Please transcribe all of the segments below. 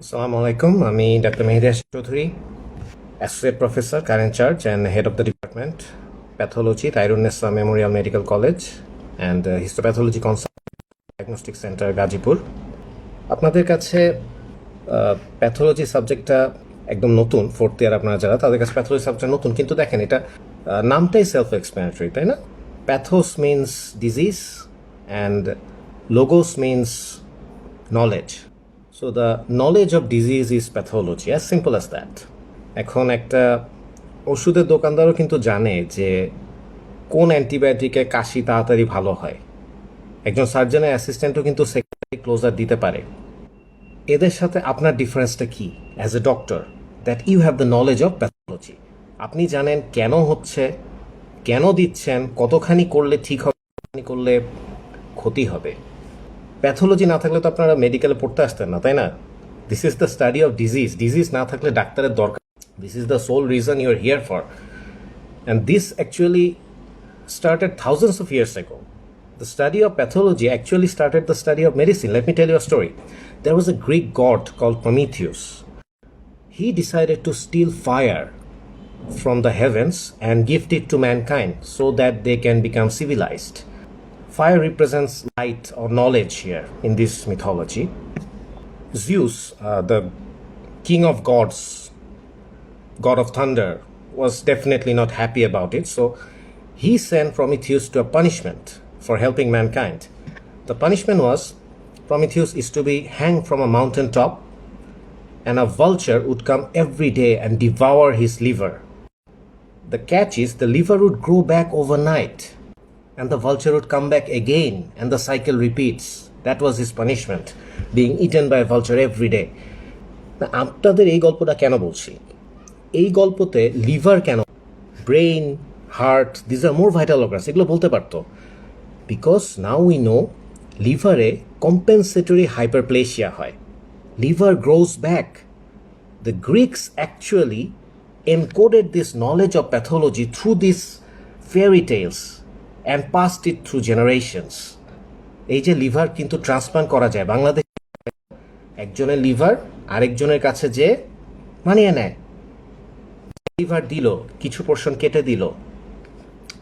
Assalamu alaikum. আমি Dr. Mehdi Ashif Choudhury, Associate Professor, current charge and Head of the Department, Pathology, Tyrone-Nessa Memorial Medical College and Histopathology Consultant Diagnostic Center, Gazipur. আপনাদের কাছে pathology সাবজেক্টটা একদম নতুন, fourth year আপনারা যারা, তাদের কাছে প্যাথোলজি সাবজেক্ট নতুন, কিন্তু দেখেন এটা নামটাই সেলফ এক্সপ্লেনেটরি, তাই না? Pathos means disease and logos means knowledge. So the knowledge of disease is pathology, as simple as that. এখন একটা ওষুধের দোকানদারও কিন্তু জানে যে কোন অ্যান্টিবায়োটিকে কাশি তাড়াতাড়ি ভালো হয়। একজন সার্জনের অ্যাসিস্ট্যান্টও কিন্তু সেকেন্ডারি ক্লোজার দিতে পারে। এদের সাথে আপনার ডিফারেন্সটা কি as a doctor? That you have the knowledge of pathology. আপনি জানেন কেন হচ্ছে, কেন দিচ্ছেন, কতখানি করলে ঠিক হবে, কতখানি করলে ক্ষতি হবে। প্যাথোলজি না থাকলে তো আপনারা মেডিকেলে পড়তে আসতেন না, তাই না? This is the study of disease. Disease না থাকলে ডাক্তারের দরকার। This is the sole reason you are here for. And this actually started thousands of years ago. The study of pathology actually started the study of medicine. Let me tell you a story. There was a Greek god called Prometheus. He decided to steal fire from the heavens and gift it to mankind so that they can become civilized. Fire represents light or knowledge here in this mythology. Zeus, the king of gods, god of thunder, was definitely not happy about it, so he sent Prometheus to a punishment for helping mankind. The punishment was Prometheus is to be hanged from a mountain top, and a vulture would come every day and devour his liver. The catch is the liver would grow back overnight, and the vulture would come back again, and the cycle repeats. That was his punishment, being eaten by a vulture every day. আপনাদের এই গল্পটা কেন বলছি? এই গল্পতে liver কেন, brain, heart, this are more vital organs, এগুলো বলতে পারতো। বিকজ নাও উই নো লিভারে কম্পেনসেটরি হাইপারপ্লেশিয়া হয়, liver grows back. The Greeks actually encoded this knowledge of pathology through these fairy tales and passed it through generations. এই যে liver কিন্তু transplant করা যায়, বাংলাদেশ একজনের লিভার আরেকজনের কাছে যে মানিয়ে নেয়, লিভার দিল, কিছু পোর্শন কেটে দিল,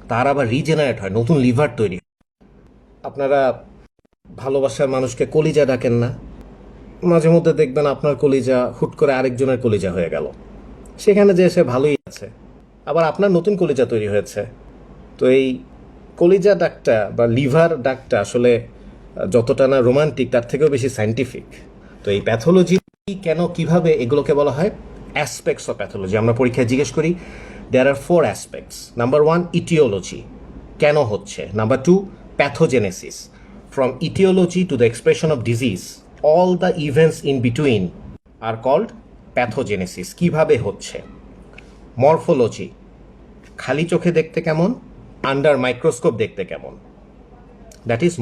তার আবার রিজেনারেট হয়, নতুন লিভার তৈরি। আপনারা ভালোবাসার মানুষকে কলিজা ডাকেন না? মাঝে মধ্যে দেখবেন আপনার কলিজা হুট করে আরেকজনের কলিজা হয়ে গেল, সেখানে যে সে ভালোই আছে, আবার আপনার নতুন কলিজা তৈরি হয়েছে। তো এই কলিজা ডাকটা বা লিভার ডাকটা আসলে যতটা না রোমান্টিক, তার থেকেও বেশি সায়েন্টিফিক। তো এই প্যাথোলজি কেন, কিভাবে, এগুলোকে বলা হয় অ্যাসপেক্টস অফ প্যাথোলজি। আমরা পরীক্ষায় জিজ্ঞেস করি there are 4 aspects. Number 1 etiology, কেন হচ্ছে। Number 2 pathogenesis, from etiology to the expression of disease all the events in between are called pathogenesis, কিভাবে হচ্ছে। মরফোলজি, খালি চোখে দেখতে কেমন, আন্ডার মাইক্রোস্কোপ দেখতে কেমন, that is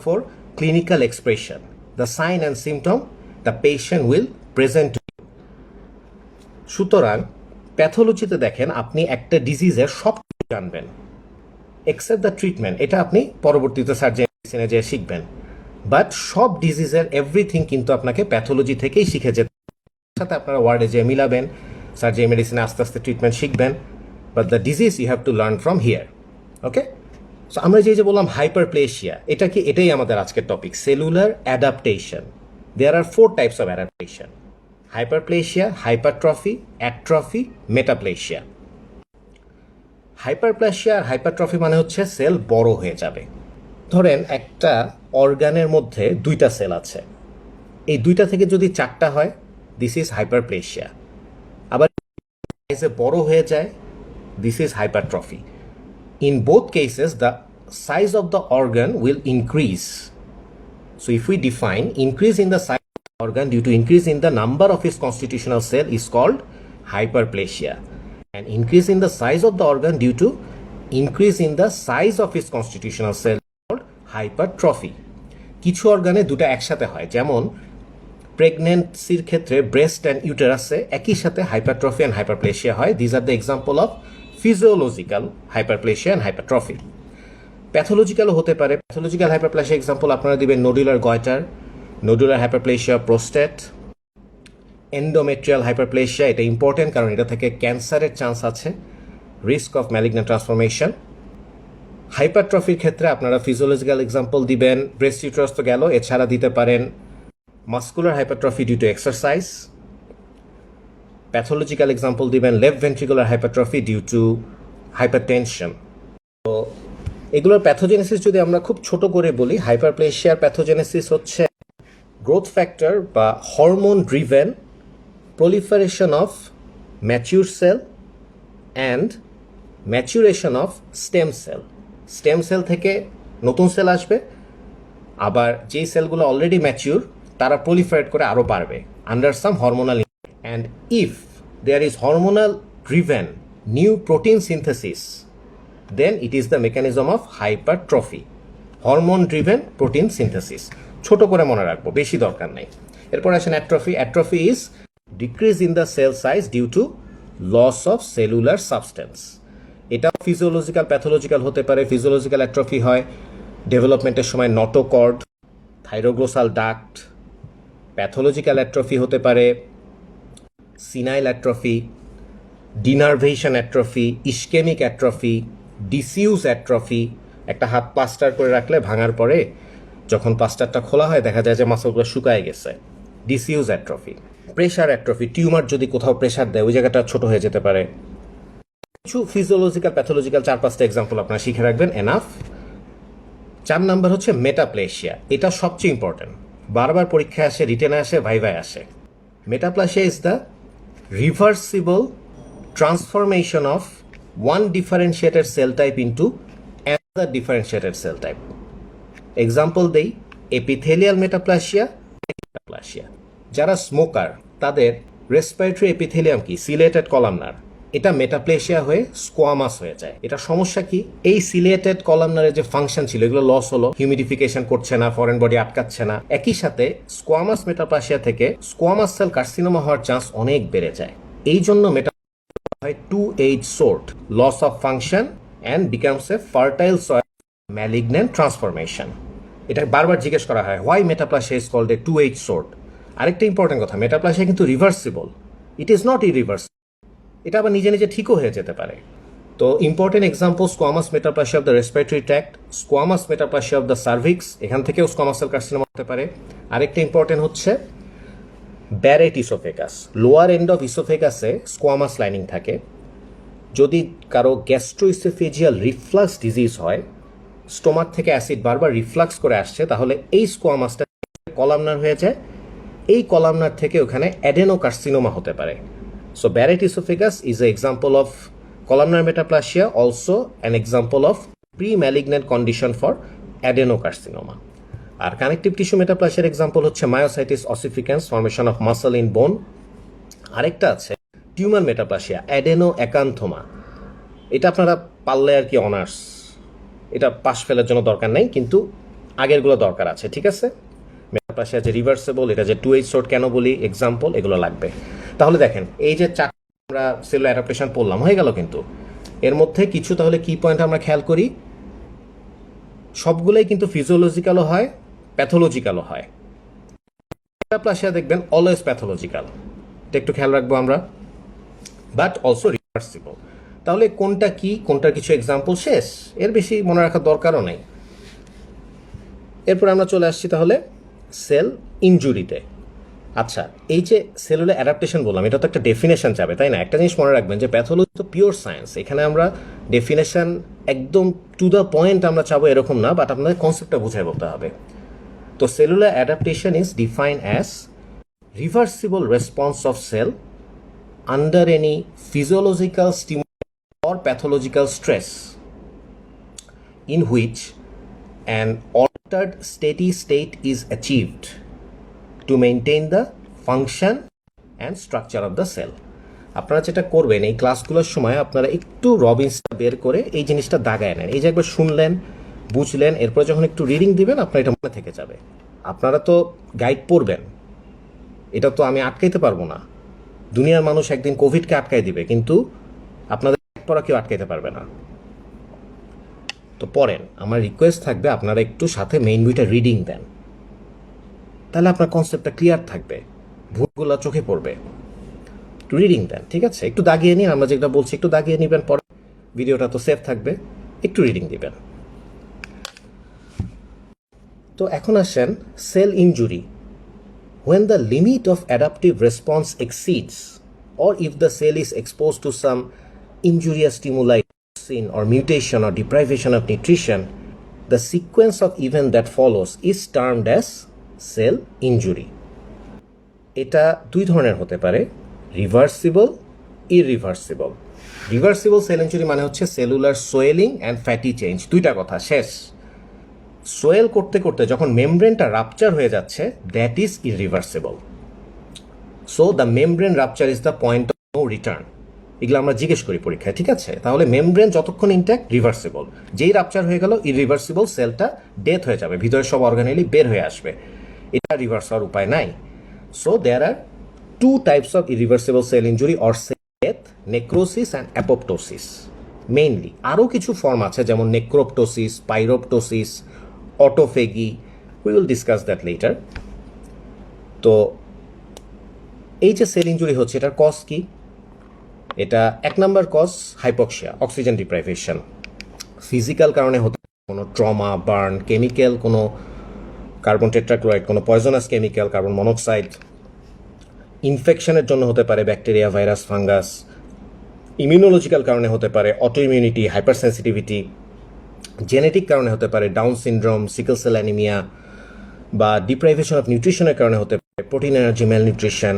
for clinical expression, the sign and symptom the patient will present. সুতরাং প্যাথোলজিতে দেখেন আপনি একটা ডিজিজের সব জানবেন এক্সেপ্ট দ্য ট্রিটমেন্ট, এটা আপনি পরবর্তীতে সার্জেনে যেয়ে শিখবেন। বাট সব ডিজিজের এভরিথিং কিন্তু আপনাকে প্যাথোলজি থেকেই শিখে যেতে, সাথে আপনারা ওয়ার্ডে যেয়ে মিলাবেন, সার্জারি মেডিসিনে আস্তে আস্তে ট্রিটমেন্ট শিখবেন। But the disease you have to learn from here. Okay, so আমরা যে বললাম হাইপারপ্লেশিয়া, এটা কি, এটাই আমাদের আজকের topic, cellular adaptation. There are 4 types of adaptation: hyperplasia, hypertrophy, atrophy, metaplasia. Hyperplasia আর হাইপারট্রফি মানে হচ্ছে সেল বড় হয়ে যাবে। ধরেন একটা অর্গানের মধ্যে 2টা সেল আছে, এই 2টা থেকে যদি 4টা হয়, দিস ইজ হাইপারপ্লেশিয়া। আবার সাইজে বড় হয়ে যায়, this is hypertrophy. In both cases the size of the organ will increase. So if we define increase in the size organ due to increase in the number of its constitutional cell is called hyperplasia, and increase in the size of the organ due to increase in the size of its constitutional cell is called hypertrophy. কিছু অর্গানে দুটো একসাথে হয়, যেমন প্রেগন্যান্সির ক্ষেত্রে breast and ইউটেরাসে একই সাথে hypertrophy and hyperplasia হয়। These are the example of physiological hyperplasia and hypertrophy. প্যাথোলজিক্যালও হতে পারে। প্যাথোলজিক্যাল হাইপারপ্লেশিয়া এক্সাম্পল আপনারা দিবেন nodular goitre, nodular hyperplasia prostate, endometrial hyperplasia, এটা ইম্পর্টেন্ট কারণ এটা থেকে ক্যান্সারের চান্স আছে, রিস্ক অফ ম্যালিগন্যান্ট ট্রান্সফরমেশন। হাইপারট্রফির ক্ষেত্রে আপনারা ফিজিওলজিক্যাল এক্সাম্পল দিবেন, ব্রেস্ট ইউটারাস তো গেল, এছাড়া দিতে পারেন muscular hypertrophy due to exercise. Pathological example দিবেন left ventricular hypertrophy due two hypertension. তো এগুলোর প্যাথোজেনেসিস যদি আমরা খুব ছোট করে বলি, হাইপারপ্লেশিয়ার প্যাথোজেনেসিস হচ্ছে গ্রোথ ফ্যাক্টর বা hormone driven proliferation of mature cell and maturation of stem cell. Stem cell থেকে নতুন সেল আসবে, আবার যেই সেলগুলো অলরেডি ম্যাচিউর তারা প্রলিফারেট করে আরও বাড়বে under some hormonal. And if there is hormonal driven new protein synthesis, then it is the mechanism of hypertrophy. Hormone driven protein synthesis, ছোট করে মনে রাখবো, বেশি দরকার নেই। এরপর আসেন atrophy. Atrophy is decrease in the cell size due to loss of cellular substance. এটা ফিজিওলজিক্যাল প্যাথোলজিক্যাল হতে পারে। ফিজিওলজিক্যাল অ্যাট্রফি হয় ডেভেলপমেন্টের সময় notochord, thyroglossal duct. Pathological atrophy হতে পারে senile atrophy, denervation atrophy, ischaemic atrophy, disuse atrophy. একটা হাত প্লাস্টার করে রাখলে ভাঙার পরে যখন প্লাস্টারটা খোলা হয় দেখা যায় যে মাসলগুলো শুকায় গেছে, ডিসিউজ অ্যাট্রফি। প্রেশার অ্যাট্রফি, টিউমার যদি কোথাও প্রেশার দেয় ওই জায়গাটা ছোট হয়ে যেতে পারে। কিছু ফিজিওলজিক্যাল প্যাথোলজিক্যাল 4-5টা এক্সাম্পল আপনারা শিখে রাখবেন, এনাফ। 4 নাম্বার হচ্ছে মেটাপ্লেশিয়া। এটা সবচেয়ে ইম্পর্টেন্ট, বারবার পরীক্ষায় আসে, রিটেনে আসে, ভাইভায় আসে। Metaplasia is the reversible transformation of one differentiated cell type into another differentiated cell type. Example দেই, এপিথেলিয়াল মেটাপ্লেশিয়া। যারা স্মোকার তাদের রেসপিরেটরি এপিথেলিয়াম কি সিলিয়েটেড কলামনার, এটা মেটাপ্লেশিয়া হয়ে স্কোয়ামাস হয়ে যায়। এটা সমস্যা কি, এই সিলিয়েটেড কলামনারের যে ফাংশন ছিল এগুলো লস হলো, হিউমিডিফিকেশন করছে না, ফরেন বডি আটকাচ্ছে না। একই সাথে স্কোয়ামাস মেটাপ্লেশিয়া থেকে স্কোয়ামাস সেল কার্সিনোমা হওয়ার চান্স অনেক বেড়ে যায়। এই জন্য মেটাপ্লেশিয়া হয় 2H sort, loss of function and becomes a fertile soil malignant transformation. এটা বারবার জিজ্ঞেস করা হয়, why metaplasia is called a 2H sort। আরেকটা ইম্পর্টেন্ট কথা, মেটাপ্লেশিয়া কিন্তু reversible, it is not irreversible. এটা আবার নিজে নিজে ঠিকও হয়ে যেতে পারে। তো important example, squamous metaplasia of the respiratory tract, squamous metaplasia of the cervix, এখান থেকেও স্কোয়ামাস সেল কার্সিনোমা হতে পারে। আরেকটা ইম্পর্টেন্ট হচ্ছে Barrett oesophagus. Lower end of ইসোফেগাসে স্কোয়ামাস লাইনিং থাকে। যদি কারো গ্যাস্ট্রোইসোফেজিয়াল রিফ্লাক্স ডিজিজ হয়, স্টোমাক থেকে অ্যাসিড বারবার রিফ্লাক্স করে আসছে, তাহলে এই স্কোয়ামাসটা কলামনার হয়ে যায়। এই কলামনার থেকে ওখানে অ্যাডেনোকার্সিনোমা হতে পারে। So Barrett oesophagus is a example of columnar metaplasia, also an example of premalignant condition for adenocarcinoma. আর কানেকটিভ টিস্যু মেটাপ্লেশিয়ার এক্সাম্পল হচ্ছে myositis ossificans, formation of muscle in bone. আরেকটা আছে টিউমার মেটাপ্লেশিয়া, অ্যাডেনো একান্থোমা। এটা আপনারা পারলে আর কি অনার্স, এটা পাশ ফেলার জন্য দরকার নেই, কিন্তু আগেরগুলো দরকার আছে, ঠিক আছে। মেটাপ্লেশিয়া যে রিভার্সেবল, এটা যে 2H sort কেন বলি, এক্সাম্পল এগুলো লাগবে। তাহলে দেখেন এই যে 4 আমরা সেলুলার অ্যাডাপ্টেশন পড়লাম, হয়ে গেল, কিন্তু এর মধ্যে কিছু তাহলে কি পয়েন্ট আমরা খেয়াল করি, সবগুলোই কিন্তু ফিজিওলজিক্যালও হয়, প্যাথোলজিক্যালও হয়। মেটাপ্লেশিয়া দেখবেন অলওয়েজ প্যাথোলজিক্যাল, এটা একটু খেয়াল রাখবো আমরা, বাট অলসো রিভার্সিবল। তাহলে কোনটা কি, কোনটার কিছু এক্সাম্পল, শেষ, এর বেশি মনে রাখার দরকারও নেই। এরপর আমরা চলে আসছি তাহলে সেল ইনজুরিতে। আচ্ছা, এই যে সেলুলার অ্যাডাপ্টেশন বললাম, এটা তো একটা ডেফিনেশন যাবে, তাই না? একটা জিনিস মনে রাখবেন যে প্যাথোলজি তো পিওর সায়েন্স, এখানে আমরা ডেফিনেশন একদম টু দ্য পয়েন্ট আমরা চাবো এরকম না, বাট আপনাদের কনসেপ্টটা বুঝাই বলতে হবে। তো cellular adaptation is defined as reversible response of cell under any physiological stimulus or pathological stress in which an altered steady state is achieved to maintain the function and structure of the cell. আপনারা যেটা করবেন এই ক্লাসগুলোর সময় আপনারা একটু রবিন্সটা বের করে এই জিনিসটা দাগায় নেন। এই যে একবার শুনলেন, বুঝলেন, এরপর যখন একটু রিডিং দিবেন আপনার এটা মনে থেকে যাবে। আপনারা তো গাইড পড়বেন, এটা তো আমি আটকাইতে পারবো না। দুনিয়ার মানুষ একদিন কোভিডকে আটকাই দিবে, কিন্তু আপনাদের পড়া কেউ আটকাইতে পারবে না। তো পড়েন, আমার রিকোয়েস্ট থাকবে আপনারা একটু সাথে মেইন বইটা রিডিং দেন, তাহলে আপনার কনসেপ্টটা ক্লিয়ার থাকবে, ভুলগুলো চোখে পড়বে। রিডিং দেন, ঠিক আছে? একটু দাগিয়ে নিন, আমরা যেটা বলছি একটু দাগিয়ে নেবেন, পরে ভিডিওটা তো সেভ থাকবে, একটু রিডিং দিবেন। তো এখন আসেন sell injury. When the limit of adaptive response exceeds, or if the cell is exposed to some injurious stimuli, toxin or mutation or deprivation of nutrition, the sequence of event that follows is termed as cell injury. এটা দুই ধরনের হতে পারে, reversible, irreversible. Reversible cell injury মানে হচ্ছে cellular swelling and fatty change, দুইটা কথা শেষ। সোয়েল করতে করতে যখন মেমব্রেনটা রাপচার হয়ে যাচ্ছে, that is irreversible. So the membrane rupture is the point of no return, এগুলো আমরা জিজ্ঞেস করি পরীক্ষায়, ঠিক আছে? তাহলে মেমব্রেন যতক্ষণ ইনট্যাক্ট রিভার্সিবল, যেই রাপচার হয়ে গেল ইরিভার্সিবল, সেলটা ডেথ হয়ে যাবে, ভিতরে সব অর্গানেলি বের হয়ে আসবে, এটা রিভার্স হওয়ার উপায় নাই। So there are two types of irreversible cell injury or cell death, necrosis and apoptosis mainly. আরও কিছু ফর্ম আছে যেমন necroptosis, pyroptosis, autophagy, we will discuss that later. তো এই যে সেল ইনজুরি হচ্ছে, এটার কজ কি? এটা এক number cause hypoxia, oxygen deprivation. Physical কারণে হতে কোনো ট্রমা, বার্ন, কেমিক্যাল, কোনো কার্বন টেট্রাক্লোরাইড, কোনো পয়জনাস কেমিক্যাল, কার্বন মনোক্সাইড। ইনফেকশনের জন্য হতে পারে ব্যাকটেরিয়া, ভাইরাস, ফাঙ্গাস। ইমিউনোলজিক্যাল কারণে হতে পারে auto immunity, hyper sensitivity. Genetic কারণে হতে পারে down syndrome, sickle cell anaemia, বা ডিপ্রাইভেশন অফ নিউট্রিশনের কারণে হতে পারে প্রোটিন এনার্জি ম্যালনিউট্রিশন।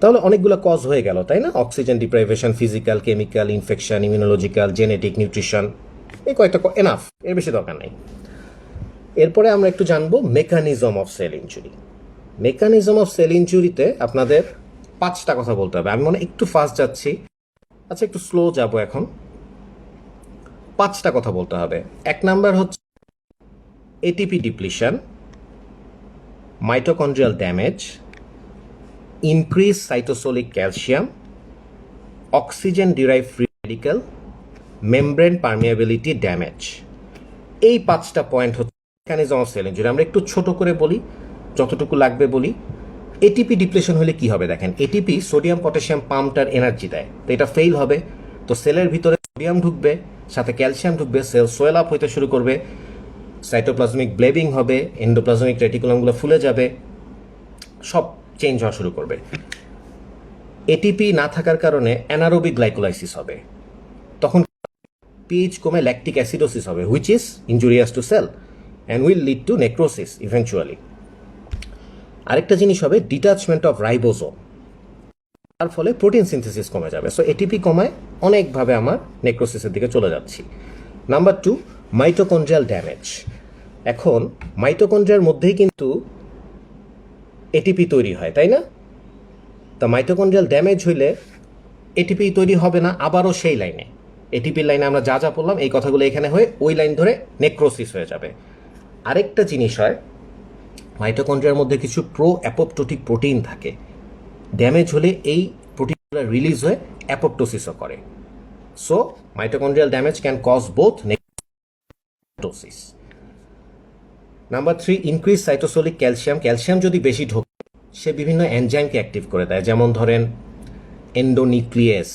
তাহলে অনেকগুলো কজ হয়ে গেল, তাই না? Oxygen deprivation, physical, chemical, infection, immunological, genetic, nutrition, এই কয়েকটা এনাফ, এর বেশি দরকার নেই। এরপরে আমরা একটু জানবো mechanism of cell injury. Mechanism of cell ইনজুরিতে আপনাদের 5টা কথা বলতে হবে। আমি মনে একটু ফাস্ট যাচ্ছি, আচ্ছা একটু স্লো যাব এখন। 5টা কথা বলতে হবে। 1 নাম্বার হচ্ছে ATP depletion, mitochondrial damage, increase cytosolic calcium, oxygen derive free radical, membrane permeability damage. এই 5টা পয়েন্ট হচ্ছে মেকানিজম অফ সেল ইনজুরি। আমরা একটু ছোট করে বলি, যতটুকু লাগবে বলি। এটিপি ডিপ্লেশন হলে কি হবে দেখেন, এটিপি সোডিয়াম পটাশিয়াম পাম্পটার এনার্জি দেয়, তো এটা ফেল হবে, তো সেলের ভিতরে সোডিয়াম ঢুকবে, সাথে ক্যালসিয়াম ঢুকবে, সেল সোয়েল আপ হইতে শুরু করবে, সাইটোপ্লাজমিক ব্লেবিং হবে, এন্ডোপ্লাজমিক রেটিকুলামগুলো ফুলে যাবে, সব চেঞ্জ হওয়া শুরু করবে। এটিপি না থাকার কারণে অ্যানারোবিক গ্লাইকোলাইসিস হবে, তখন পিএইচ কমে ল্যাকটিক অ্যাসিডোসিস হবে, which is injurious to cell and will lead to necrosis eventually. আরেকটা জিনিস হবে ডিটাচমেন্ট অফ রাইবোজোম, তার ফলে প্রোটিন সিনথেসিস কমে যাবে। সো এটিপি কমায় অনেকভাবে আমার নেক্রোসিসের দিকে চলে যাচ্ছি। Number 2, mitochondrial damage. এখন মাইটোকন্ড্রিয়ার মধ্যেই কিন্তু এটিপি তৈরি হয়, তাই না? তা মাইটোকন্ড্রিয়াল ড্যামেজ হইলে এটিপি তৈরি হবে না, আবারও সেই লাইনে, এটিপির লাইনে আমরা যা যা বললাম এই কথাগুলো এখানে হয়ে ওই লাইন ধরে নেক্রোসিস হয়ে যাবে। আরেকটা জিনিস হয়, মাইটোকন্ড্রিয়ার মধ্যে কিছু প্রো অ্যাপোপ্টোটিক প্রোটিন থাকে, ড্যামেজ হলে এই প্রোটিনগুলো রিলিজ হয়ে অ্যাপোপ্টোসিসও করে। So mitochondrial damage can cause both necrosis. Number 3, increase cytosolic calcium. Calcium যদি বেশি ঢোকে, সে বিভিন্ন এনজাইমকে অ্যাক্টিভ করে দেয়, যেমন ধরেন এন্ডোনিউক্লিয়েস,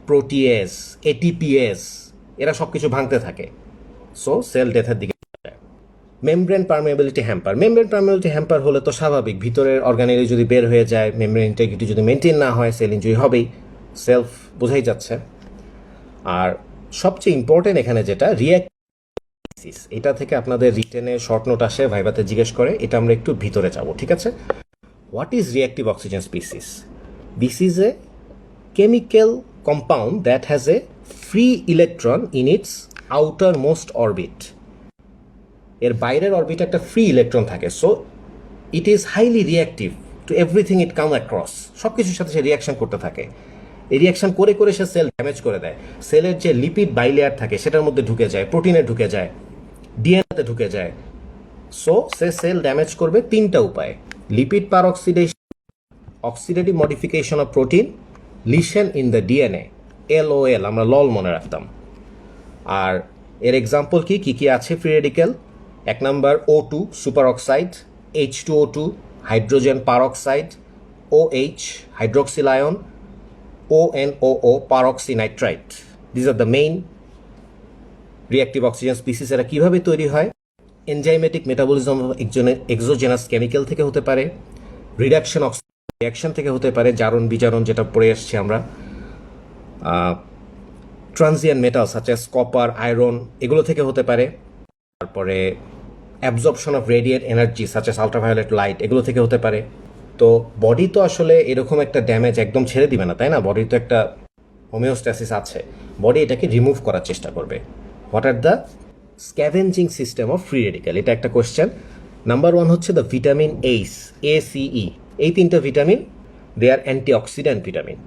প্রোটিয়েস, এটিপিএস, এরা সব কিছু ভাঙতে থাকে। সো সেল ডেথের দিকে। Membrane permeability hamper. Membrane permeability hamper হলে তো স্বাভাবিক, ভিতরের অর্গানেলি যদি বের হয়ে যায়, মেমব্রেন ইন্টিগ্রিটি যদি মেনটেন না হয়, সেল ইনজুরি হবেই, সেলফ বোঝাই যাচ্ছে। আর সবচেয়ে ইম্পর্টেন্ট এখানে যেটা রিঅ্যাক্টিভ, এটা থেকে আপনাদের রিটেনে শর্ট নোট আসে, ভাইভাতে জিজ্ঞেস করে, এটা আমরা একটু ভিতরে যাব, ঠিক আছে? What is reactive oxygen species? This is A chemical compound that has a free electron in its outermost orbit. এর বাইরের অরবিটে একটা ফ্রি ইলেকট্রন থাকে, so it is highly reactive to everything it come across. সব কিছুর সাথে সে reaction করতে থাকে, এই রিয়াকশন করে করে সে সেল ড্যামেজ করে দেয়। সেলের যে লিপিড বাইলেয়ার থাকে সেটার মধ্যে ঢুকে যায়, প্রোটিনে ঢুকে যায়, ডিএনএতে ঢুকে যায়। সো সে সেল ড্যামেজ করবে 3টা উপায়: lipid per oxidation, oxidative modification of protein, lesion in the DNA, LOL, আমরা লল মনে রাখতাম। আর এর এক্সাম্পল কি কি আছে free radical? 1 number O2 superoxide, H2O2, hydrogen peroxide, OH, hydroxyl ion, ONOO, peroxynitrite. This are the main reactive oxygen species. এরা কীভাবে তৈরি হয়? এনজাইমেটিক মেটাবলিজম এক্সোজেনাস কেমিক্যাল থেকে হতে পারে, রিডাকশন রিয়াকশন থেকে হতে পারে, জারণ বিজারণ যেটা পড়ে আসছি আমরা, transient metal such as copper, iron, এগুলো থেকে হতে পারে। তারপরে absorption of radiate energy such as ultraviolet light, এগুলো থেকে হতে পারে। তো বডি তো আসলে এরকম একটা ড্যামেজ একদম ছেড়ে দিবে না, তাই না? বডির তো একটা হোমিওস্ট্যাসিস আছে, বডি এটাকে রিমুভ করার চেষ্টা করবে। What are the scavenging system of free radical? এটা একটা কোয়েশ্চেন। নাম্বার 1 হচ্ছে দ্য ভিটামিন ACE। এই 3টা vitamin they are antioxidant vitamin.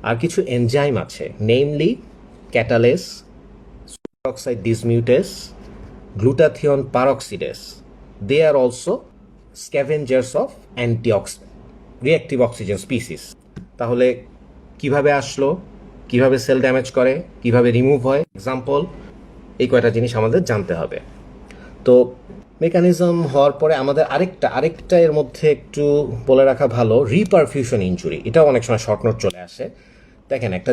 আর কিছু এনজাইম আছে, namely catalase, superoxide dismutase, glutathione peroxidase. They are also scavengers of reactive oxygen species. তাহলে কিভাবে আসলো, কিভাবে সেল ড্যামেজ করে, কিভাবে রিমুভ হয়, এক্সাম্পল, এই কয়টা জিনিস আমাদের জানতে হবে। তো মেকানিজম হওয়ার পরে আমাদের আরেকটা এর মধ্যে একটু বলে রাখা ভালো, রিপারফিউশন ইনজুরি। এটাও অনেক সময় শর্ট নোট চলে আসে। দেখেন, একটা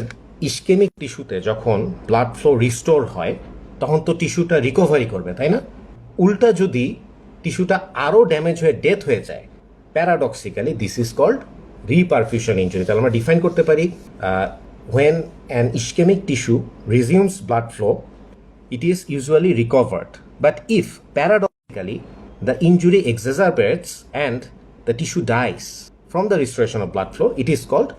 ইসকেমিক টিস্যুতে যখন ব্লাড ফ্লো রিস্টোর হয় তখন তো টিস্যুটা রিকভারি করবে, তাই না? উল্টা যদি টিস্যুটা আরও ড্যামেজ হয়ে ডেথ হয়ে যায়, paradoxically this is called reperfusion injury. তাহলে আমরা ডিফাইন করতে পারি, when an ischemic tissue resumes blood flow, it is usually recovered. But if paradoxically the injury exacerbates and the tissue dies from the restoration of blood flow, it is called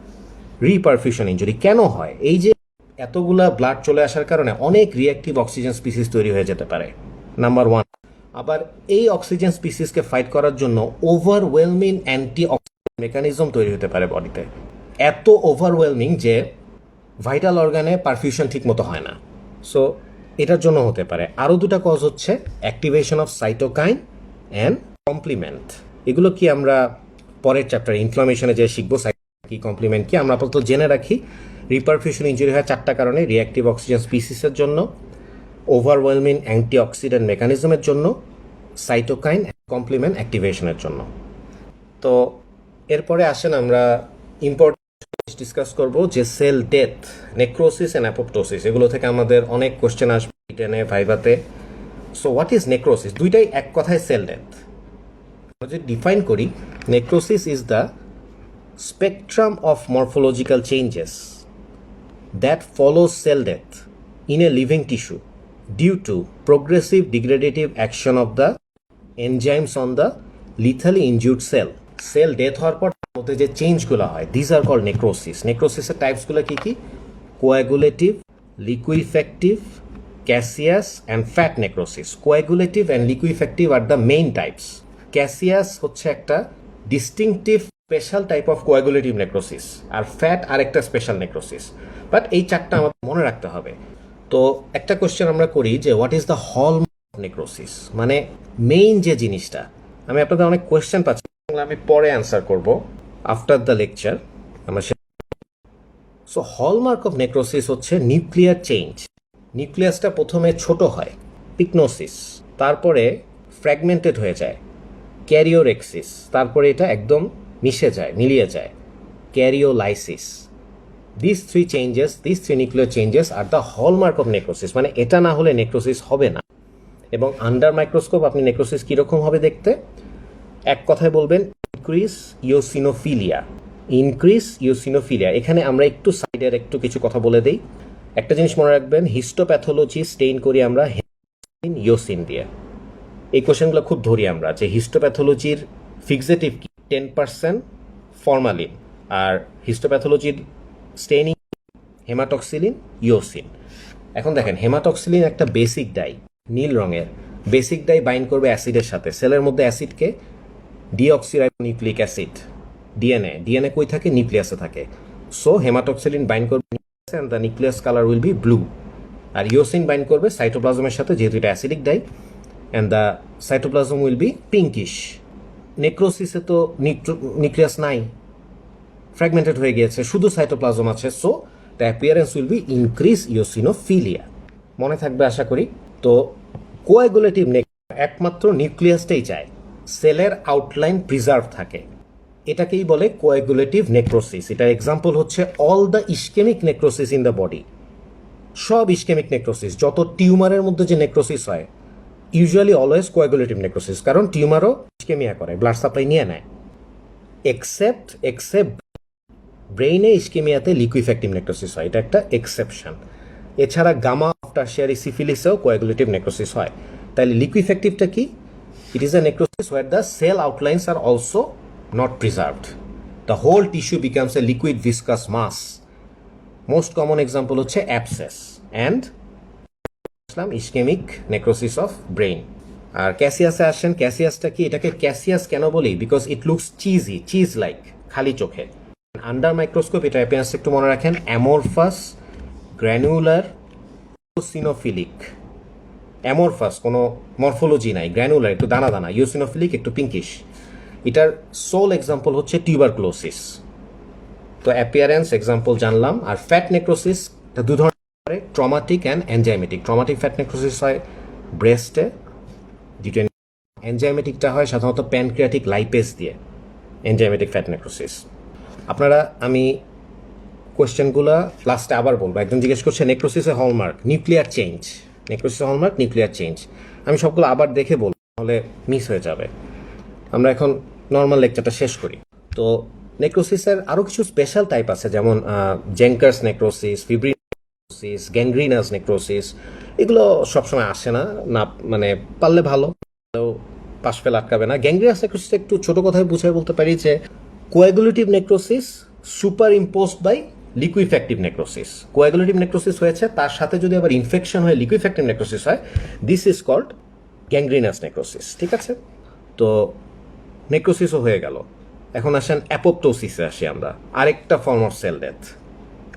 reperfusion injury. কেন হয়? এই যে এতগুলা blood চলে আসার কারণে অনেক reactive oxygen species তৈরি হয়ে যেতে পারে, নাম্বার 1। আবার এই অক্সিজেন স্পিসিসকে ফাইট করার জন্য ওভারওয়েলমিং অ্যান্টি অক্সিডেন্ট মেকানিজম তৈরি হতে পারে বডিতে। এত ওভারওয়েলমিং যে ভাইটাল অর্গানে পারফিউশন ঠিক মতো হয় না। সো এটার জন্য হতে পারে। আরও 2টা কজ হচ্ছে activation of cytokine and complement. এগুলো কি আমরা পরের চ্যাপ্টারে ইনফ্লামেশনে যে শিখবো কি কমপ্লিমেন্ট কি। আমরা আপাতত জেনে রাখি রিপারফিউশন ইনজুরি হয় 4টা কারণে: রিঅ্যাক্টিভ অক্সিজেন স্পিসিসের জন্য, ওভারওয়েলমিং অ্যান্টিঅক্সিডেন্ট মেকানিজমের জন্য, সাইটোকাইন কমপ্লিমেন্ট অ্যাক্টিভেশনের জন্য। তো এরপরে আসেন আমরা ইম্পর্টেন্ট ডিসকাস করব যে cell death, necrosis and apoptosis. এগুলো থেকে আমাদের অনেক কোশ্চেন আসবে রিটেনে, ভাইভাতে। So what is necrosis? দুইটাই এক কথায় সেল ডেথ। আমরা যদি ডিফাইন করি, necrosis is the spectrum of morphological changes that follows cell death in a living tissue due to progressive degradative action of the enzymes on the lethally injured cell. Cell death হওয়ার পর মধ্যে যে চেঞ্জগুলো হয়, this are called necrosis. নেক্রোসিসের টাইপসগুলো কি কি? Coagulative, liquefactive, caseous and fat necrosis. Coagulative and liquefactive are the main types. ক্যাসিয়াস হচ্ছে একটা distinctive special type of coagulative necrosis, আর ফ্যাট আরেকটা স্পেশাল নেক্রোসিস। বাট এই 4টা আমাদের মনে রাখতে হবে। তো একটা কোশ্চেন আমরা করি যে what is the hallmark of necrosis, মানে মেইন যে জিনিসটা। আমি আপনাদের অনেক কোয়েশ্চেন পাচ্ছি, আমি পরে অ্যান্সার করব আফটার দ্য লেকচার। আমরা সো হলমার্ক অফ নেক্রোসিস হচ্ছে নিউক্লিয়ার চেঞ্জ। নিউক্লিয়াসটা প্রথমে ছোট হয়, পিকনোসিস, তারপরে ফ্র্যাগমেন্টেড হয়ে যায়, ক্যারিওরেক্সিস, তারপরে এটা একদম মিশে যায়, মিলিয়ে যায়, karyolysis. This three nuclear changes are the hallmark of necrosis. মানে এটা না হলে নেক্রোসিস হবে না। এবং আন্ডার মাইক্রোস্কোপ আপনি নেক্রোসিস কীরকম হবে দেখতে? এক কথায় বলবেন ইনক্রিজ ইওসিনোফিলিয়া। এখানে আমরা একটু সাইডের একটু কিছু কথা বলে দিই। একটা জিনিস মনে রাখবেন, হিস্টোপ্যাথোলজি স্টেইন করি আমরা ইওসিন দিয়ে। এই কোশ্চেনগুলো খুব ধরি আমরা, যে হিস্টোপ্যাথোলজির ফিক্সেটিভ কি? 10% ফরমালিন। আর হিস্টোপ্যাথোলজির স্টেইনিং হেমাটক্সিলিন, ইওসিন। এখন দেখেন, হেমাটক্সিলিন একটা বেসিক ডাই, নীল রঙের বেসিক ডাই বাইন্ড করবে অ্যাসিডের সাথে। সেলের মধ্যে অ্যাসিডকে ডিঅক্সিরাইবোনিউক্লিক অ্যাসিড, ডিএনএ কই থাকে? নিউক্লিয়াসে থাকে। সো হেমাটক্সিলিন বাইন্ড করবে নিউক্লিয়াসে and the nucleus colour will be blue. আর ইওসিন বাইন্ড করবে সাইটোপ্লাজমের সাথে, যেহেতু এটা acidic dye, and the cytoplasm will be pinkish. নেক্রোসিসে তো নিউক্লিয়াস নাই, ফ্র্যাগমেন্টেড হয়ে গিয়েছে, শুধু সাইটোপ্লাজম আছে। So the appearance will be increase eosinophilia. মনে থাকবে আশা করি। তো কোয়াগুলেটিভ একমাত্র নিউক্লিয়াসটাই চায়, সেলের আউটলাইন প্রিজার্ভ থাকে, এটাকেই বলে কোয়াগুলেটিভ নেক্রোসিস। এটার এক্সাম্পল হচ্ছে all the ischemic necrosis in the body. সব ইস্কেমিক নেক্রোসিস, যত টিউমারের মধ্যে যে নেক্রোসিস হয়, ইউজুয়ালি অলওয়েজ কোয়াগুলেটিভ নেক্রোসিস, কারণ টিউমারও ইস্কেমিয়া করে, ব্লাড সাপ্লাই নিয়ে নেয়। এক্সেপ্ট ব্রেইনে ইস্কেমিয়াতে লিকুইফ্যাক্টিভ নেক্রোসিস হয়, এটা একটা এক্সেপশন। এছাড়া গামা টারশিয়ারি সিফিলিসেও কোয়াগুলেটিভ নেক্রোসিস হয়। তাহলে লিকুইফ্যাক্টিভটা কি? It is a necrosis where the cell outlines are also not preserved. The whole tissue becomes a liquid viscous mass. Most common example হচ্ছে abscess and ischaemic necrosis of brain. আর ক্যাসিয়াসে আসেন, ক্যাসিয়াসটা কি? এটাকে ক্যাসিয়াস কেন বলি? Because it looks cheese like, খালি চোখে। আন্ডার মাইক্রোস্কোপ এটা অ্যাপিয়ারেন্স একটু মনে রাখেন, অ্যামরফাস, গ্র্যানুলার, ইওসিনোফিলিক। অ্যামরফাস কোনো মরফোলজি নাই, গ্র্যানুলার একটু দানা দানা, ইওসিনোফিলিক একটু পিঙ্কিশ। এটার সোল এক্সাম্পল হচ্ছে টিউবারক্লোসিস। তো অ্যাপিয়ারেন্স এক্সাম্পল জানলাম। আর ফ্যাট নেক্রোসিস দু ধরনের, traumatic and enzymatic. Traumatic fat necrosis হয় ব্রেস্টে, যেটা এনজাইমেটিকটা হয় সাধারণত প্যানক্রিয়াটিক লাইপেজ দিয়ে, এনজাইমেটিক ফ্যাট নেক্রোসিস। আপনারা, আমি কোয়েশ্চেনগুলো লাস্টে আবার বলবো। একজন জিজ্ঞেস করছে নেক্রোসিসের হলমার্ক নিউক্লিয়ার চেঞ্জ, নেক্রোসিসের হলমার্ক নিউক্লিয়ার চেঞ্জ। আমি সবগুলো আবার দেখে বলবো, তাহলে মিস হয়ে যাবে। আমরা এখন নর্মাল লেকচারটা শেষ করি। তো নেক্রোসিসের আরও কিছু স্পেশাল টাইপ আছে, যেমন Zenker's necrosis, fibrin necrosis, gangrenous necrosis. এগুলো সবসময় আসে না, মানে পারলে ভালো, পাশ ফেল আটকাবে না। গ্যাংগ্রিনাস নেক্রোসিস একটু ছোট কথায় বুঝাই বলতে পারি যে coagulative necrosis superimposed by liquefactive necrosis. Coagulative necrosis হয়েছে, তার সাথে যদি আবার ইনফেকশন হয়ে লিকুইফ্যাক্টিভ নেক্রোসিস হয়, this is called gangrenous necrosis. ঠিক আছে? তো নেক্রোসিসও হয়ে গেল। এখন আসেন অ্যাপোপ্টোসিসে আসি আমরা, আরেকটা ফর্ম অফ সেল ডেথ।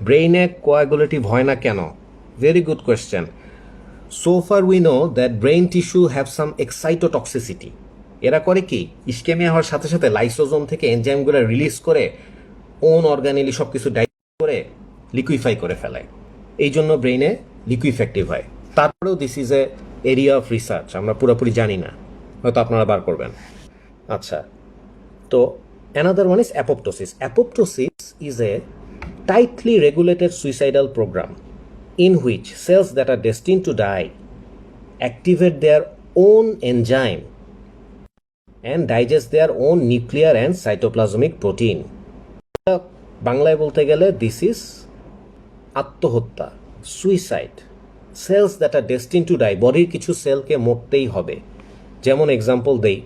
ব্রেইনে কোয়াগুলেটিভ হয় না কেন? Very good question. So far we know that brain tissue have some excitotoxicity. এরা করে কি, ইস্কেমিয়া হওয়ার সাথে সাথে লাইসোজোম থেকে এনজাইমগুলো রিলিজ করে ওন অর্গানিলি সব কিছু ডাইজেস্ট করে লিকুইফাই করে ফেলায়। এই জন্য ব্রেইনে লিকুইফ্যাক্টিভ হয়। তারপরেও this is A area of research, আমরা পুরোপুরি জানি না, হয়তো আপনারা বার করবেন। আচ্ছা, তো another one is apoptosis. Apoptosis is a tightly regulated suicidal program in which cells that are destined to die activate their own enzyme and digest their own nuclear and cytoplasmic protein. বাংলায় বলতে গেলে this is আত্মহত্যা, suicide. Cells that are destined to die, বডির কিছু সেলকে মরতেই হবে। যেমন example দেই,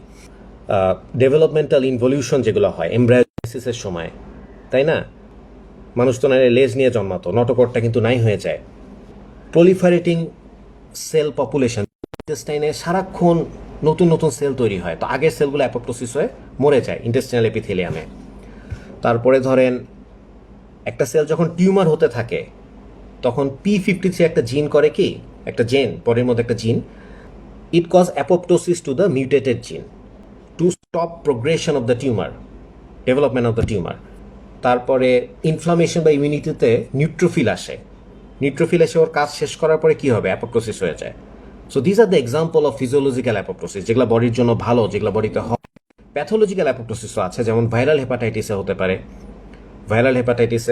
developmental involution যেগুলো হয় এমব্রায়োসিসের সময়, তাই না? মানুষ তো নাইলে লেজ নিয়ে জন্মাতো, নটকটটা কিন্তু নাই হয়ে যায়। প্রলিফারেটিং সেল পপুলেশন, ইন্টেস্টাইনে সারাক্ষণ নতুন নতুন সেল তৈরি হয়, তো আগের সেলগুলো অ্যাপোপ্টোসিস হয়ে মরে যায় ইন্টেস্টাইনাল এপিথেলিয়ামে। তারপরে ধরেন একটা সেল যখন টিউমার হতে থাকে, তখন P53 একটা জিন করে কি, একটা জেন, বডির মধ্যে একটা gene, it cause apoptosis to the mutated gene to stop progression of the tumour, development of the tumour. তারপরে ইনফ্লামেশন বা ইমিউনিটিতে নিউট্রোফিল আসে, নিউট্রোফিল এসে ওর কাজ শেষ করার পরে কি হবে, অ্যাপোপ্টোসিস হয়ে যায়। So this are the example of physiological apoptosis, যেগুলো বডির জন্য ভালো, যেগুলো বডিতে হয়। প্যাথোলজিক্যাল অ্যাপোপ্টোসিসও আছে, যেমন ভাইরাল হেপাটাইটিসে হতে পারে। ভাইরাল হেপাটাইটিসে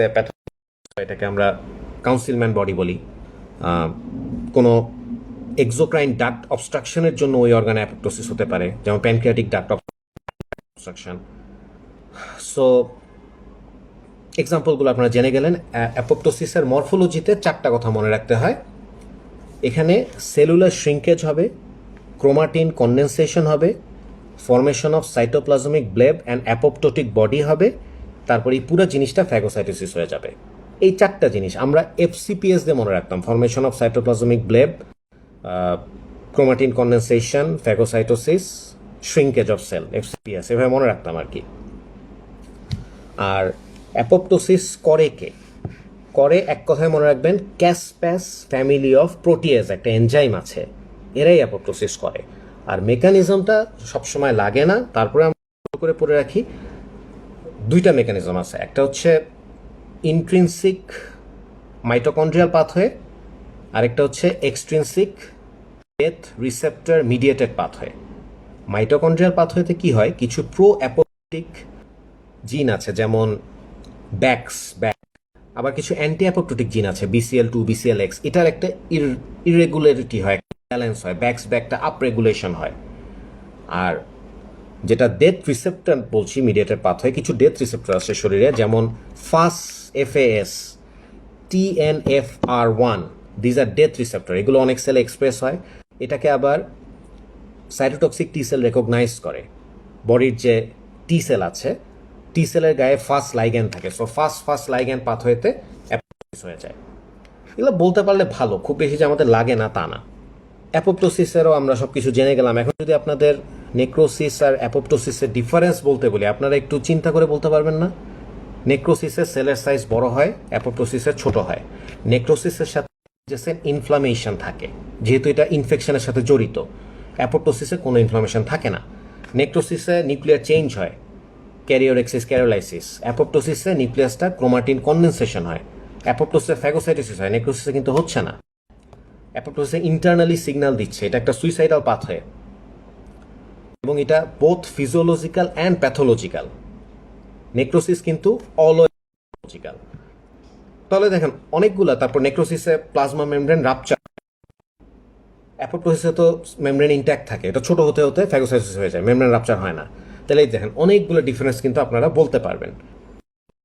এটাকে আমরা কাউন্সিলম্যান বডি বলি। কোনো এক্সোক্রাইন ডাক্ট অবস্ট্রাকশনের জন্য ওই অর্গানে অ্যাপোপ্টোসিস হতে পারে, যেমন প্যানক্রিয়াটিক ডাক্ট অবস্ট্রাকশন। সো এক্সাম্পলগুলো আপনারা জেনে গেলেন। অ্যাপোপ্টোসিসের মরফোলজিতে 4টা কথা মনে রাখতে হয়। এখানে সেলুলার শ্রিঙ্কেজ হবে, ক্রোমাটিন কনডেনসেশন হবে, formation of cytoplasmic bleb and apoptotic body হবে, তারপরে এই পুরো জিনিসটা ফ্যাগোসাইটোসিস হয়ে যাবে। এই 4টা জিনিস আমরা FCPS দিয়ে মনে রাখতাম, formation of cytoplasmic bleb, chromatin condensation, phagocytosis, shrinkage of cell, FCPS, এভাবে মনে রাখতাম আর কি। আর অ্যাপোপ্টোসিস করে কে? করে এক কথায় মনে রাখবেন, ক্যাসপ্যাস ফ্যামিলি অফ প্রোটিয়েজ, একটা এনজাইম আছে, এরাই অ্যাপোপ্টোসিস করে। আর মেকানিজমটা সবসময় লাগে না, তারপরে আমরা করে পড়ে রাখি। 2টা মেকানিজম আছে, একটা হচ্ছে ইন্ট্রিনসিক মাইটোকন্ড্রিয়াল পাথওয়ে, আরেকটা হচ্ছে extrinsic death receptor mediated pathway. Mitochondrial পাথওয়েতে কি হয়, কিছু প্রো অ্যাপোপ্টোটিক জিন আছে যেমন ব্যাক, আবার কিছু অ্যান্টি অ্যাপোপ্টোটিক জিন আছে BCL2 BCLX, এটার একটা ইরেগুলারিটি হয়, ব্যালেন্স হয়, ব্যাকটা আপ রেগুলেশন হয়। আর যেটা ডেথ রিসেপ্টর বলছি মিডিয়েটেড পাথওয়ে, কিছু ডেথ রিসেপ্টর আছে শরীরে, যেমন FAS, TNFR1, these are death receptor, এগুলো অনেক সেলে এক্সপ্রেস হয়। এটাকে আবার সাইটোটক্সিক টি সেল রেকগনাইজ করে। বডির যে টি সেল আছে, টি সেলের গায়ে ফাস্ট লাইগ্যান্ড থাকে, সো ফাস্ট লাইগ্যান্ড পাথওয়েতে অ্যাপোপ্টোসিস হয়ে যায়। এগুলো বলতে পারলে ভালো, খুব বেশি যে আমাদের লাগে না তা না। অ্যাপোপ্টোসিসেরও আমরা সব কিছু জেনে গেলাম। এখন যদি আপনাদের নেক্রোসিস আর অ্যাপোপ্টোসিসের ডিফারেন্স বলতে বলি, আপনারা একটু চিন্তা করে বলতে পারবেন না? নেক্রোসিসের সেলের সাইজ বড় হয়, অ্যাপোপ্টোসিসের ছোট হয়। নেক্রোসিসের সাথে ইনফ্লামেশন থাকে, যেহেতু এটা ইনফেকশনের সাথে জড়িত। অ্যাপোপ্টোসিসে কোনো ইনফ্লামেশন থাকে না। নেক্রোসিসে নিউক্লিয়ার চেঞ্জ হয়, ক্যারিওরেক্সিস, ক্যারোলাইসিস। অ্যাপোপ্টোসিসে নিউক্লিয়াসটা ক্রোমাটিন কনডেনসেশন হয়। অ্যাপোপ্টোসিসে ফ্যাগোসাইটোসিস হয়, নেক্রোসিসে কিন্তু হচ্ছে না। অ্যাপোপ্টোসিসে ইন্টারনালি সিগন্যাল দিচ্ছে, এটা একটা সুইসাইডাল পাথওয়ে, এবং এটা both physiological and pathological. Necrosis কিন্তু অলজিক্যাল। তাহলে দেখেন অনেকগুলা, তারপর নেক্রোসিসে প্লাজমা মেমব্রেন রাপচার, অ্যাপোপ্টোসিসে তো মেমব্রেন ইনট্যাক্ট থাকে, এটা ছোট হতে হতে ফ্যাগোসাইটোসিস হয়ে যায়, মেমব্রেন রাপচার হয় না। তাহলে দেখেন অনেকগুলো ডিফারেন্স কিন্তু আপনারা বলতে পারবেন।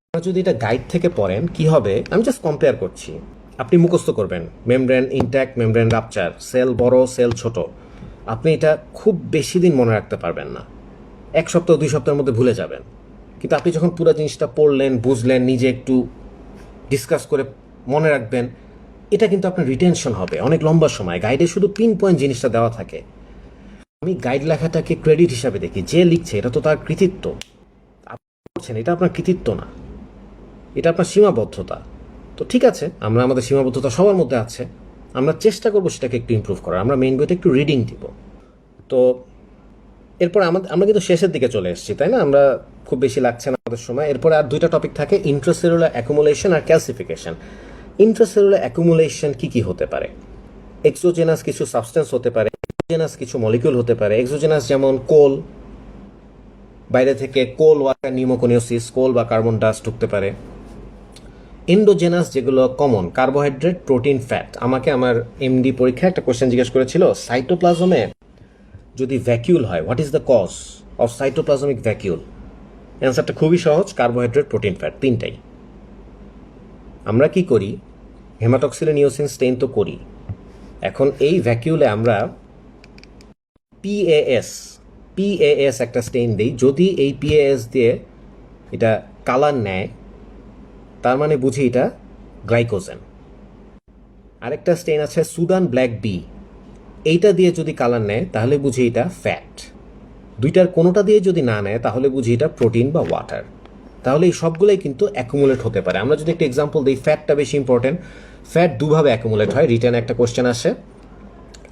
আপনারা যদি এটা গাইড থেকে পড়েন কি হবে, আমি জাস্ট কম্পেয়ার করছি, আপনি মুখস্থ করবেন membrane intact, membrane rupture, cell বড়, সেল ছোট। আপনি এটা খুব বেশি দিন মনে রাখতে পারবেন না, 1 সপ্তাহ 2 সপ্তাহের মধ্যে ভুলে যাবেন। কিন্তু আপনি যখন পুরো জিনিসটা পড়লেন, বুঝলেন, নিজে একটু ডিসকাস করে মনে রাখবেন, এটা কিন্তু আপনার রিটেনশন হবে অনেক লম্বা সময়। গাইডে শুধু পিন পয়েন্ট জিনিসটা দেওয়া থাকে। আমি গাইড লেখাটাকে ক্রেডিট হিসাবে দেখি, যে লিখছে এটা তো তার কৃতিত্ব, আপনি করছেন এটা আপনার কৃতিত্ব না, এটা আপনার সীমাবদ্ধতা। তো ঠিক আছে, আমরা আমাদের সীমাবদ্ধতা সবার মধ্যে আছে, আমরা চেষ্টা করবো সেটাকে একটু ইমপ্রুভ করার। আমরা মেইন বইতে একটু রিডিং দিব। তো এরপর আমরা কিন্তু শেষের দিকে চলে এসেছি, তাই না? আমরা খুব বেশি লাগছে না আমাদের সময়। এরপরে আর 2টা টপিক থাকে, ইন্ট্রাসেলুলার অ্যাকুমুলেশন আর ক্যালসিফিকেশন। ইন্ট্রাসেলুলার অ্যাকুমুলেশন কি কি হতে পারে? এক্সোজেনাস কিছু সাবস্টেন্স হতে পারে, এক্সোজেনাস কিছু মলিকিউল হতে পারে। এক্সোজেনাস যেমন কোল, বাইরে থেকে কোল ওয়াটার নিউমোকোনিওসিস, কোল বা কার্বন ডাস্ট ঢুকতে পারে। এন্ডোজেনাস যেগুলো কমন, কার্বোহাইড্রেট, প্রোটিন, ফ্যাট। আমাকে আমার এমডি পরীক্ষায় একটা কোশ্চেন জিজ্ঞেস করেছিল, সাইটোপ্লাজমে যদি ভ্যাকিউল হয়, what is the cause of cytoplasmic vacuole? অ্যান্সারটা খুবই সহজ, কার্বোহাইড্রেট, প্রোটিন, ফ্যাট, তিনটাই। আমরা কি করি, হেমাটক্সিলিন নিওসিন স্টেইন তো করি। এখন এই ভ্যাকিউলে আমরা পিএএস একটা স্টেইন দিই। যদি এই পিএএস দিয়ে এটা কালার নেয়, তার মানে বুঝি এটা গ্লাইকোজেন। আরেকটা স্টেইন আছে সুদান ব্ল্যাক বি, এইটা দিয়ে যদি কালার নেয় তাহলে বুঝি এটা ফ্যাট। দুইটার কোনোটা দিয়ে যদি না নেয় তাহলে বুঝি এটা প্রোটিন বা ওয়াটার। তাহলে এই সবগুলোই কিন্তু অ্যাকুমুলেট হতে পারে। আমরা যদি একটা এক্সাম্পল দিই, ফ্যাটটা বেশি ইম্পর্টেন্ট। ফ্যাট দুভাবে অ্যাকুমুলেট হয়, রিটার্ন একটা কোশ্চেন আসে।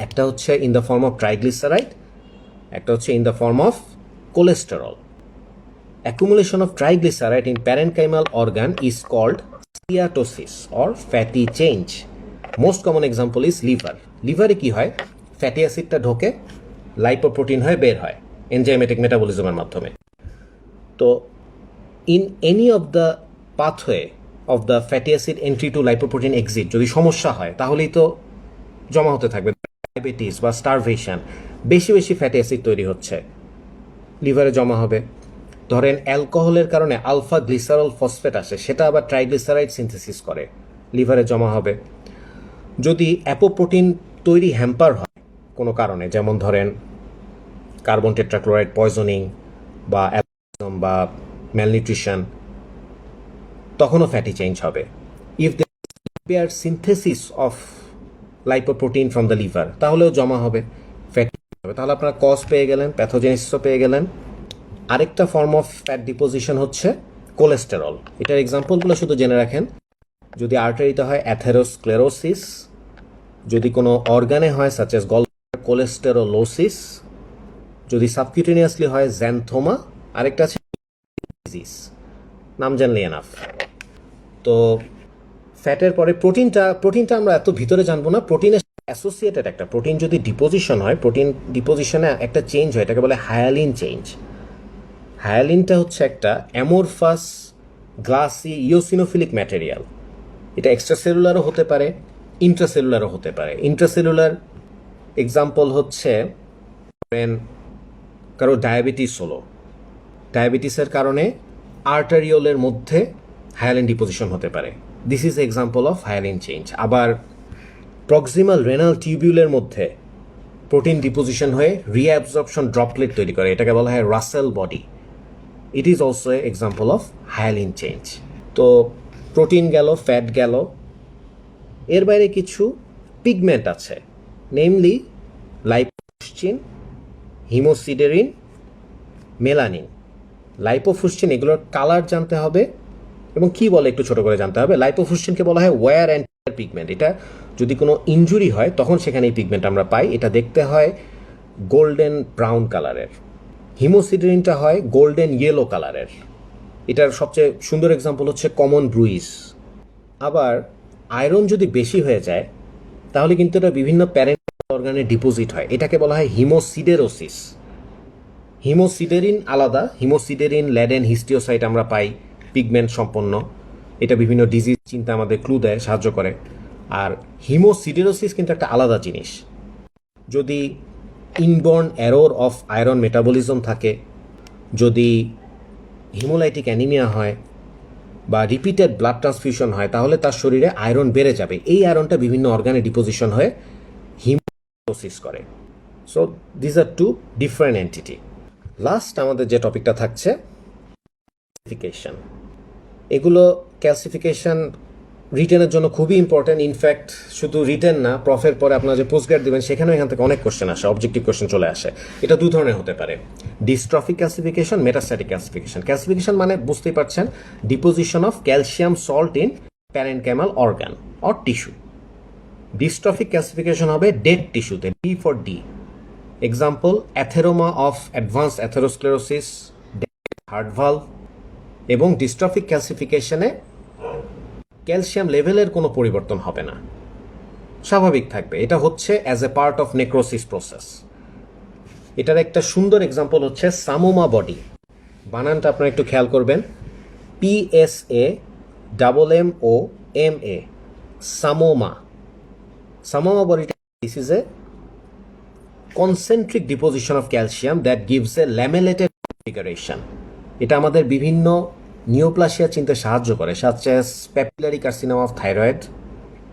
একটা হচ্ছে in the form of triglyceride, একটা হচ্ছে in the form of cholesterol. Accumulation of triglyceride in parenchymal organ is called steatosis or fatty change. Most common example is liver. লিভারে কি হয়, ফ্যাটি অ্যাসিডটা ঢোকে, লাইপোপ্রোটিন হয়ে বের হয় এনজাইমেটিক মেটাবলিজমের মাধ্যমে। তো in any of the pathway of the fatty acid entry two lipoprotein exit যদি সমস্যা হয়, তাহলেই তো জমা হতে থাকবে ডায়াবেটিস বা স্টারভেশন। বেশি বেশি ফ্যাটি অ্যাসিড তৈরি হচ্ছে, লিভারে জমা হবে। ধরেন অ্যালকোহলের কারণে আলফা গ্লিসারল ফসফেট আসে, সেটা আবার ট্রাইগ্লিসারাইড সিনথেসিস করে, লিভারে জমা হবে। যদি অ্যাপোপ্রোটিন তৈরি হ্যাম্পার হয় কোনো কারণে, যেমন ধরেন কার্বন টেট্রাক্লোরাইড পয়জনিং বা অ্যালকোহলিজম বা ম্যালনিউট্রিশন, তখনও ফ্যাটি চেঞ্জ হবে। If they impair synthesis of lipoprotein from the liver, তাহলেও জমা হবে, ফ্যাটি হবে। তাহলে আপনারা কজ পেয়ে গেলেন, প্যাথোজেনেসিসও পেয়ে গেলেন। আরেকটা ফর্ম অফ ফ্যাট ডিপোজিশন হচ্ছে কোলেস্টেরল। এটার এক্সাম্পলগুলো শুধু জেনে রাখেন। যদি আর্টারিতে হয় অ্যাথেরোস্ক্লেরোসিস, যদি কোনো অর্গানে হয় সাচ এস গলব্লাডার কোলেস্টেরোলোসিস, যদি সাবকিউটেনিয়াসলি হয় জ্যানথোমা, আরেকটা আছে ডিজিজ, নাম জানলে এনাফ। তো ফ্যাটের পরে প্রোটিনটা আমরা এত ভিতরে জানবো না। প্রোটিনের অ্যাসোসিয়েটেড একটা প্রোটিন যদি ডিপোজিশন হয়, প্রোটিন ডিপোজিশনে একটা চেঞ্জ হয়, এটাকে বলে হায়ালিন চেঞ্জ। হায়ালিনটা হচ্ছে একটা অ্যামোরফাস গ্লাসি ইওসিনোফিলিক ম্যাটেরিয়াল। এটা এক্সট্রাসেলুলারও হতে পারে, ইন্ট্রাসেলুলারও হতে পারে। ইন্ট্রাসেলুলার এক্সাম্পল হচ্ছে কারো ডায়াবেটিস হলো, ডায়াবেটিসের কারণে আর্টারিওলের মধ্যে হায়ালিন ডিপোজিশন হতে পারে। This is example of hyaline change. আবার প্রক্সিমাল রেনাল টিউবিউলের মধ্যে প্রোটিন ডিপোজিশন হয়ে রিঅ্যাবজর্পশন ড্রপলেট তৈরি করে, এটাকে বলা হয় Russell body. It is also a example of hyaline change. তো প্রোটিন গেল, ফ্যাট গেল, এর বাইরে কিছু পিগমেন্ট আছে, নেমলি লাইপোফুসচিন, হিমোসিডেরিন, মেলানিন। লাইপোফুসচিন এগুলোর কালার জানতে হবে এবং কি বলে একটু ছোট করে জানতে হবে। লাইপোফুসচিনকে বলা হয় ওয়্যার অ্যান্ড টিয়ার পিগমেন্ট। এটা যদি কোনো ইনজুরি হয় তখন সেখানে এই পিগমেন্ট আমরা পাই। এটা দেখতে হয় গোল্ডেন ব্রাউন কালারের। হিমোসিডেরিনটা হয় গোল্ডেন ইয়েলো কালারের। এটার সবচেয়ে সুন্দর এক্সাম্পল হচ্ছে কমন ব্রুইজ। আবার আয়রন যদি বেশি হয়ে যায় তাহলে কিন্তু এটা বিভিন্ন প্যারেন্ট অর্গানে ডিপোজিট হয়, এটাকে বলা হয় হিমোসিডেরোসিস। হিমোসিডেরিন আলাদা, হিমোসিডেরিন, ল্যাডেন, হিস্টিওসাইট আমরা পাই পিগমেন্ট সম্পন্ন। এটা বিভিন্ন ডিজিজ চিন্তা আমাদের ক্লু দেয়, সাহায্য করে। আর হিমোসিডেরোসিস কিন্তু একটা আলাদা জিনিস। যদি inborn error of iron metabolism থাকে, যদি হিমোলাইটিক অ্যানিমিয়া হয় বা রিপিটেড ব্লাড ট্রান্সফিউশন হয়, তাহলে তার শরীরে আয়রন বেড়ে যাবে। এই আয়রনটা বিভিন্ন অর্গানে ডিপোজিশন হয়ে হিমোসিস করে। So this are two different entity. Last আমাদের যে টপিকটা থাকছে ক্যালসিফিকেশন। এগুলো ক্যালসিফিকেশন রিটেনের জন্য খুবই ইম্পর্টেন্ট। ইনফ্যাক্ট শুধু রিটেন না, প্রফের পরে আপনারা যে পোস্টগ্রেড দেবেন সেখানেও এখান থেকে অনেক কোশ্চেন আসে, অবজেক্টিভ কোশ্চেন চলে আসে। এটা দু ধরনের হতে পারে, dystrophic calcification, metastatic calcification. Calcification মানে বুঝতেই পারছেন, deposition of calcium salt in parenchymal organ or tissue. Dystrophic calcification হবে ডেড টিস্যুতে, D for D. Example atheroma of advance atherosclerosis, heart valve. এবং ডিস্ট্রফিক ক্যালসিফিকেশনে ক্যালসিয়াম লেভেলের কোনো পরিবর্তন হবে না, স্বাভাবিক থাকবে। এটা হচ্ছে as a part of necrosis process. এটার একটা সুন্দর এক্সাম্পল হচ্ছে সামোমা বডি। বানানটা আপনারা একটু খেয়াল করবেন, PSAMMOMA, সামোমা। সামোমা বডিটা, this is a concentric deposition of calcium that gives a lamellated configuration. এটা আমাদের বিভিন্ন নিওপ্লাসিয়া চিনতে সাহায্য করে, such as papillary carcinoma of thyroid,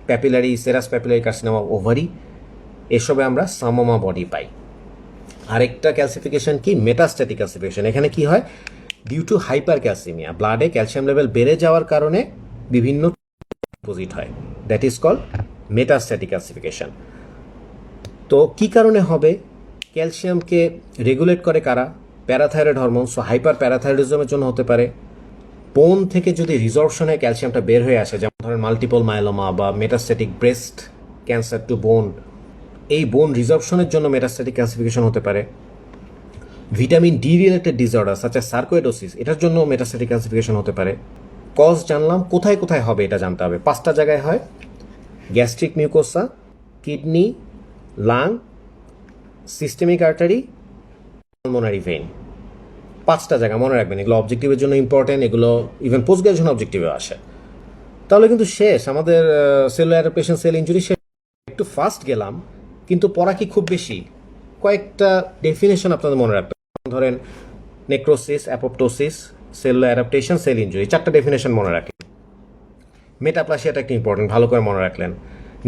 papillary serous papillary carcinoma of ovary, এসবে আমরা সামোমা বডি পাই। আরেকটা ক্যালসিফিকেশন কি, মেটাস্ট্যাটিক ক্যালসিফিকেশন। এখানে কি হয়, ডিউ টু হাইপার ক্যালসিমিয়া, ব্লাডে ক্যালসিয়াম লেভেল বেড়ে যাওয়ার কারণে বিভিন্ন ডিপোজিট হয়, that is called metastatic calcification. তো কি কারণে হবে, ক্যালসিয়ামকে রেগুলেট করে কারা, প্যারাথাইরয়েড হরমোন। সো হাইপার প্যারাথাইরয়েডিজমের জন্য হতে পারে। বোন থেকে যদি রিজর্পশনে ক্যালসিয়ামটা বের হয়ে আসে, যেমন ধরেন মাল্টিপল মায়োলোমা বা মেটাস্ট্যাটিক ব্রেস্ট ক্যান্সার টু বোন, এই বোন রিজর্পশনের জন্য মেটাস্ট্যাটিক ক্যালসিফিকেশন হতে পারে। Vitamin D related disorder such as সার্কোয়েডোসিস, এটার জন্য মেটাস্ট্যাটিক ক্যালসিফিকেশন হতে পারে। কজ জানলাম, কোথায় কোথায় হবে এটা জানতে হবে। 5টা জায়গায় হয়, gastric mucosa, kidney, lung, systemic artery, pulmonary vein. 5টা জায়গা মনে রাখবেন, এগুলো অবজেক্টিভের জন্য ইম্পর্টেন্ট, এগুলো ইভেন পোস্ট গ্রাজুয়েশন অবজেক্টিভে আসে। তাহলে কিন্তু শেষ আমাদের সেলুলার অ্যাডাপ্টেশন, সেল ইনজুরি শেষ। একটু ফাস্ট গেলাম, কিন্তু পড়া কি খুব বেশি। কয়েকটা ডেফিনেশন আপনাদের মনে রাখবেন, ধরেন necrosis, apoptosis, cellular adaptation, cell injury, 4টা ডেফিনেশন মনে রাখেন। মেটাপ্লাসিয়াটা একটা ইম্পর্টেন্ট, ভালো করে মনে রাখলেন।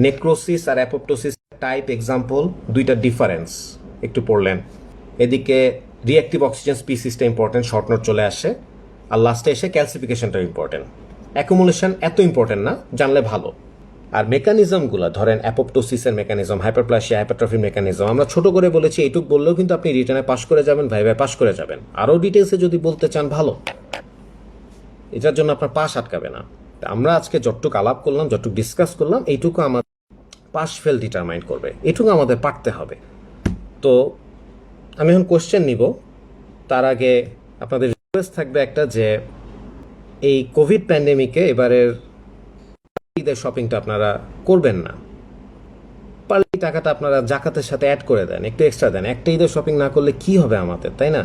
নেক্রোসিস আর অ্যাপোপ্টোসিস টাইপ, এক্সাম্পল, দুইটা ডিফারেন্স একটু পড়লেন। এদিকে রিঅ্যাক্টিভ অক্সিজেন স্পিসিসটা ইম্পর্টেন্ট, শর্ট নোট চলে আসে। আর লাস্টে এসে ক্যালসিফিকেশনটা ইম্পর্টেন্ট। অ্যাকুমুলেশন এত ইম্পর্টেন্ট না, জানলে ভালো। আর মেকানিজমগুলো ধরেন অ্যাপোপ্টোসিসের মেকানিজম, হাইপারপ্লাসিয়া, হাইপারট্রফির মেকানিজম আমরা ছোট করে বলেছি, এইটুক বললেও কিন্তু আপনি রিটার্নে পাস করে যাবেন, ভাইভায় পাস করে যাবেন। আরও ডিটেলসে যদি বলতে চান ভালো, এটার জন্য আপনার পাস আটকাবে না। আমরা আজকে যতটুকু আলাপ করলাম, যতটুকু ডিসকাস করলাম, এইটুকু আমার পাস ফেল ডিটারমাইন করবে, এটুকু আমাদের পারতে হবে। তো আমি এখন কোশ্চেন নিব, তার আগে আপনাদের রিকোয়েস্ট থাকবে একটা, যে এই কোভিড প্যান্ডেমিকে এবারের ঈদের শপিংটা আপনারা করবেন না, পারলে টাকাটা আপনারা জাকাতের সাথে অ্যাড করে দেন, একটু এক্সট্রা দেন। একটা ঈদের শপিং না করলে কি হবে আমাদের, তাই না?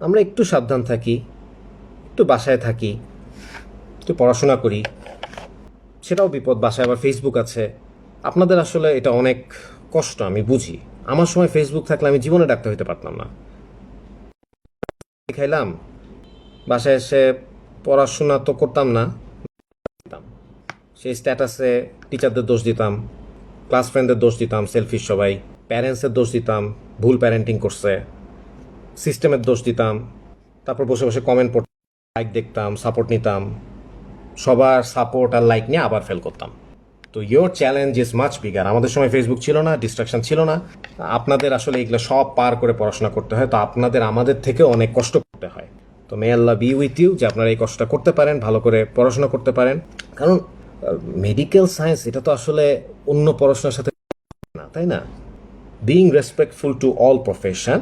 আমরা একটু সাবধান থাকি, একটু বাসায় থাকি, একটু পড়াশোনা করি, সেটাও বিপদ। বাসায় আবার ফেসবুক আছে। আপনাদের আসলে এটা অনেক কষ্ট, আমি বুঝি। আমার সময় ফেসবুক থাকলে আমি জীবনে ডাক্তার হইতে পারতাম না। খাইলাম, বাসায় এসে পড়াশোনা তো করতাম না, সেই স্ট্যাটাসে টিচারদের দোষ দিতাম, ক্লাস ফ্রেন্ডদের দোষ দিতাম, সেলফিশ সবাই, প্যারেন্টসের দোষ দিতাম, ভুল প্যারেন্টিং করছে, সিস্টেমের দোষ দিতাম, তারপর বসে বসে কমেন্ট পড়তাম, লাইক দেখতাম, সাপোর্ট নিতাম, সবার সাপোর্ট আর লাইক নিয়ে আবার ফেল করতাম। তো your challenge is much bigger. আমাদের সময় ফেসবুক ছিল না, ডিস্ট্রাকশন ছিল না। আপনাদের আসলে এগুলো সব পার করে পড়াশোনা করতে হয়, তো আপনাদের আমাদের থেকে অনেক কষ্ট করতে হয়। তো মে আল্লাহ বি উইথ ইউ, যে আপনারা এই কষ্টটা করতে পারেন, ভালো করে পড়াশোনা করতে পারেন। কারণ মেডিকেল সায়েন্স এটা তো আসলে অন্য পড়াশোনার সাথে না, তাই না? Being respectful to all profession,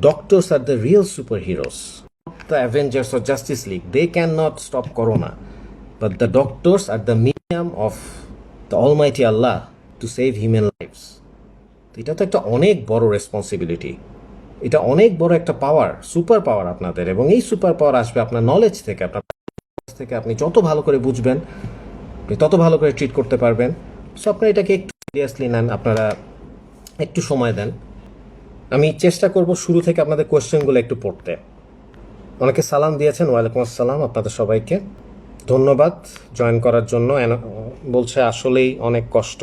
doctors are the real superheroes, not the Avengers or Justice League. They cannot stop Corona, but the doctors are the medium of the Almighty Allah to save human lives. তো এটা তো একটা অনেক বড় responsibility, এটা অনেক বড় একটা পাওয়ার, সুপার পাওয়ার আপনাদের। এবং এই সুপার পাওয়ার আসবে আপনার নলেজ থেকে। আপনার থেকে আপনি যত ভালো করে বুঝবেন, আপনি তত ভালো করে ট্রিট করতে পারবেন। সো আপনারা এটাকে একটু সিরিয়াসলি নেন, আপনারা একটু সময় দেন। আমি চেষ্টা করব শুরু থেকে আপনাদের কোয়েশ্চেনগুলো একটু পড়তে। অনেকে সালাম দিয়েছেন, ওয়ালাইকুম আসসালাম আপনাদের সবাইকে, ধন্যবাদ জয়েন করার জন্য। বলছে আসলেই অনেক কষ্ট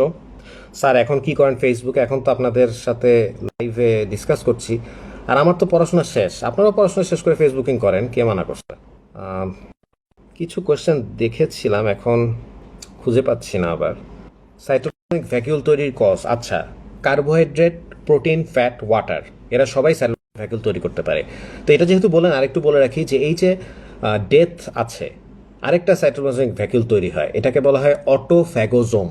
স্যার, এখন কি করেন ফেসবুকে? এখন তো আপনাদের সাথে লাইভে ডিসকাস করছি, আর আমার তো পড়াশোনা শেষ। আপনারাও পড়াশোনা শেষ করে ফেসবুকিং করেন, কে মানা করছে? কিছু কোয়েশ্চেন দেখেছিলাম, এখন খুঁজে পাচ্ছি না আবার। সাইটোপ্লাজমিক ভ্যাকিউল তৈরির কজ, আচ্ছা, কার্বোহাইড্রেট, প্রোটিন, ফ্যাট, ওয়াটার, এরা সবাই সাইটোপ্লাজমিক ভ্যাকিউল তৈরি করতে পারে। তো এটা যেহেতু বলেন, আরেকটু বলে রাখি যে এই যে ডেথ আছে, আরেকটা সাইটোপ্লাজমিক ভ্যাকিউল তৈরি হয়, এটাকে বলা হয় অটোফ্যাগোজোম।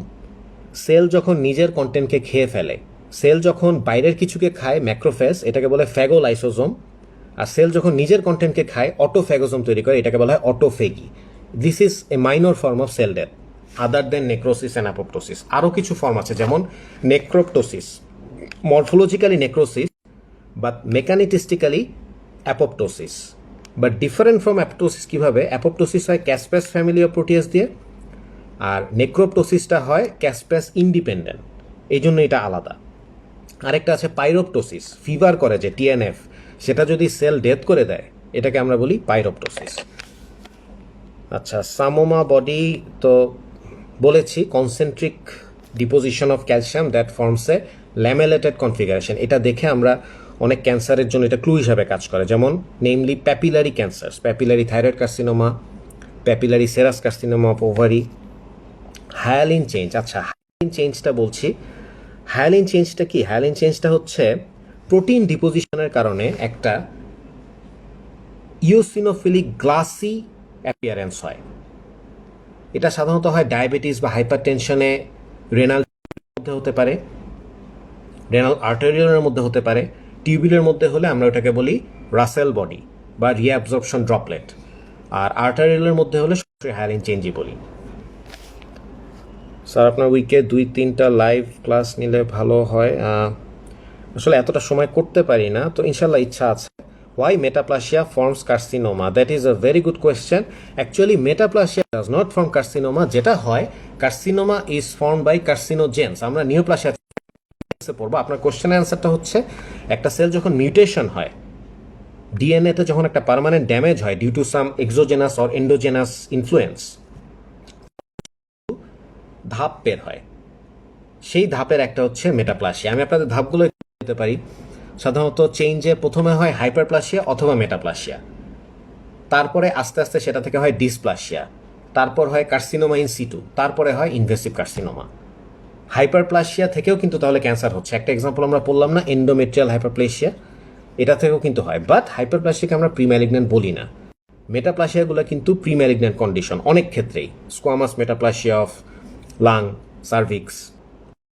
সেল যখন নিজের কন্টেন্টকে খেয়ে ফেলে, সেল যখন বাইরের কিছুকে খায় ম্যাক্রোফেজ, এটাকে বলে ফ্যাগোলাইসোজোম। আর সেল যখন নিজের কন্টেন্টকে খায় অটোফ্যাগোজোম তৈরি করে, এটাকে বলা হয় autophagy. This is a minor form of cell death other than necrosis and apoptosis. আরও কিছু ফর্ম আছে, যেমন necroptosis, morphologically necrosis but mechanistically apoptosis. But different from apoptosis কীভাবে? অ্যাপোপ্টোসিস হয় ক্যাসপেস ফ্যামিলি অফ প্রোটিয়াস দিয়ে, আর নেক্রোপ্টোসিসটা হয় ক্যাসপেস ইন্ডিপেন্ডেন্ট, এই জন্য এটা আলাদা। আরেকটা আছে পাইরোপ্টোসিস, ফিভার করে যে টিএনএফ, সেটা যদি সেল ডেথ করে দেয়, এটাকে আমরা বলি পাইরোপ্টোসিস। আচ্ছা, সামোমা বডি তো বলেছি, concentric deposition of calcium that forms a lamellated configuration. এটা দেখে আমরা অনেক ক্যান্সারের জন্য এটা ক্লু হিসাবে কাজ করে, যেমন namely papillary cancer, papillary thyroid carcinoma, papillary serous carcinoma of ovary. Hyaline change, আচ্ছা হায়ালিন চেঞ্জটা বলছি। হায়ালিন চেঞ্জটা কি? হায়ালিন চেঞ্জটা হচ্ছে প্রোটিন ডিপোজিশনের কারণে একটা ইওসিনোফিলিক গ্লাসি অ্যাপিয়ারেন্স হয়। এটা সাধারণত হয় ডায়াবেটিস বা হাইপারটেনশনে, রেনাল মধ্যে হতে পারে, রেনাল আর্টেরিয়ালের মধ্যে হতে পারে। টিউবিলের মধ্যে হলে আমরা ওটাকে বলি রাসেল বডি বা রিঅ্যাবজর্পশন ড্রপলেট, আর আর্টারিয়ালের মধ্যে হলে সরাসরি হায়ালিন চেঞ্জই বলি। স্যার আপনার উইকে 2-3টা লাইভ ক্লাস নিলে ভালো হয়। আসলে এতটা সময় করতে পারি না, তো ইনশাল্লাহ ইচ্ছা আছে। Why metaplasia forms carcinoma? That is a very good question. Actually, metaplasia does not form carcinoma. যেটা হয়, carcinoma is formed by carcinogens. আমরা নিওপ্লাসিয়া পড়বো। আপনার কোশ্চেনের অ্যান্সারটা হচ্ছে, একটা সেল যখন মিউটেশন হয়, ডিএনএতে যখন একটা পার্মানেন্ট ড্যামেজ হয় due to some exogenous or endogenous influence, ধাপ বের হয়। সেই ধাপের একটা হচ্ছে মেটাপ্লাসিয়া। আমি আপনাদের ধাপগুলো দিতে পারি। সাধারণত চেঞ্জে প্রথমে হয় হাইপারপ্লাসিয়া অথবা মেটাপ্লাসিয়া, তারপরে আস্তে আস্তে সেটা থেকে হয় ডিসপ্লাসিয়া, তারপর হয় কার্সিনোমা ইন সিটু, তারপরে হয় ইনভেসিভ কার্সিনোমা। হাইপারপ্লাসিয়া থেকেও কিন্তু তাহলে ক্যান্সার হচ্ছে। একটা এক্সাম্পল আমরা বললাম না, এন্ডোমেট্রিয়াল হাইপারপ্লেসিয়া, এটা থেকেও কিন্তু হয়। বাট হাইপারপ্লাসিয়াকে আমরা প্রিম্যালিগন্যান্ট বলি না। মেটাপ্লাসিয়াগুলো কিন্তু প্রিম্যালিগন্যান্ট কন্ডিশন অনেক ক্ষেত্রেই। Squamous metaplasia of lung, cervix.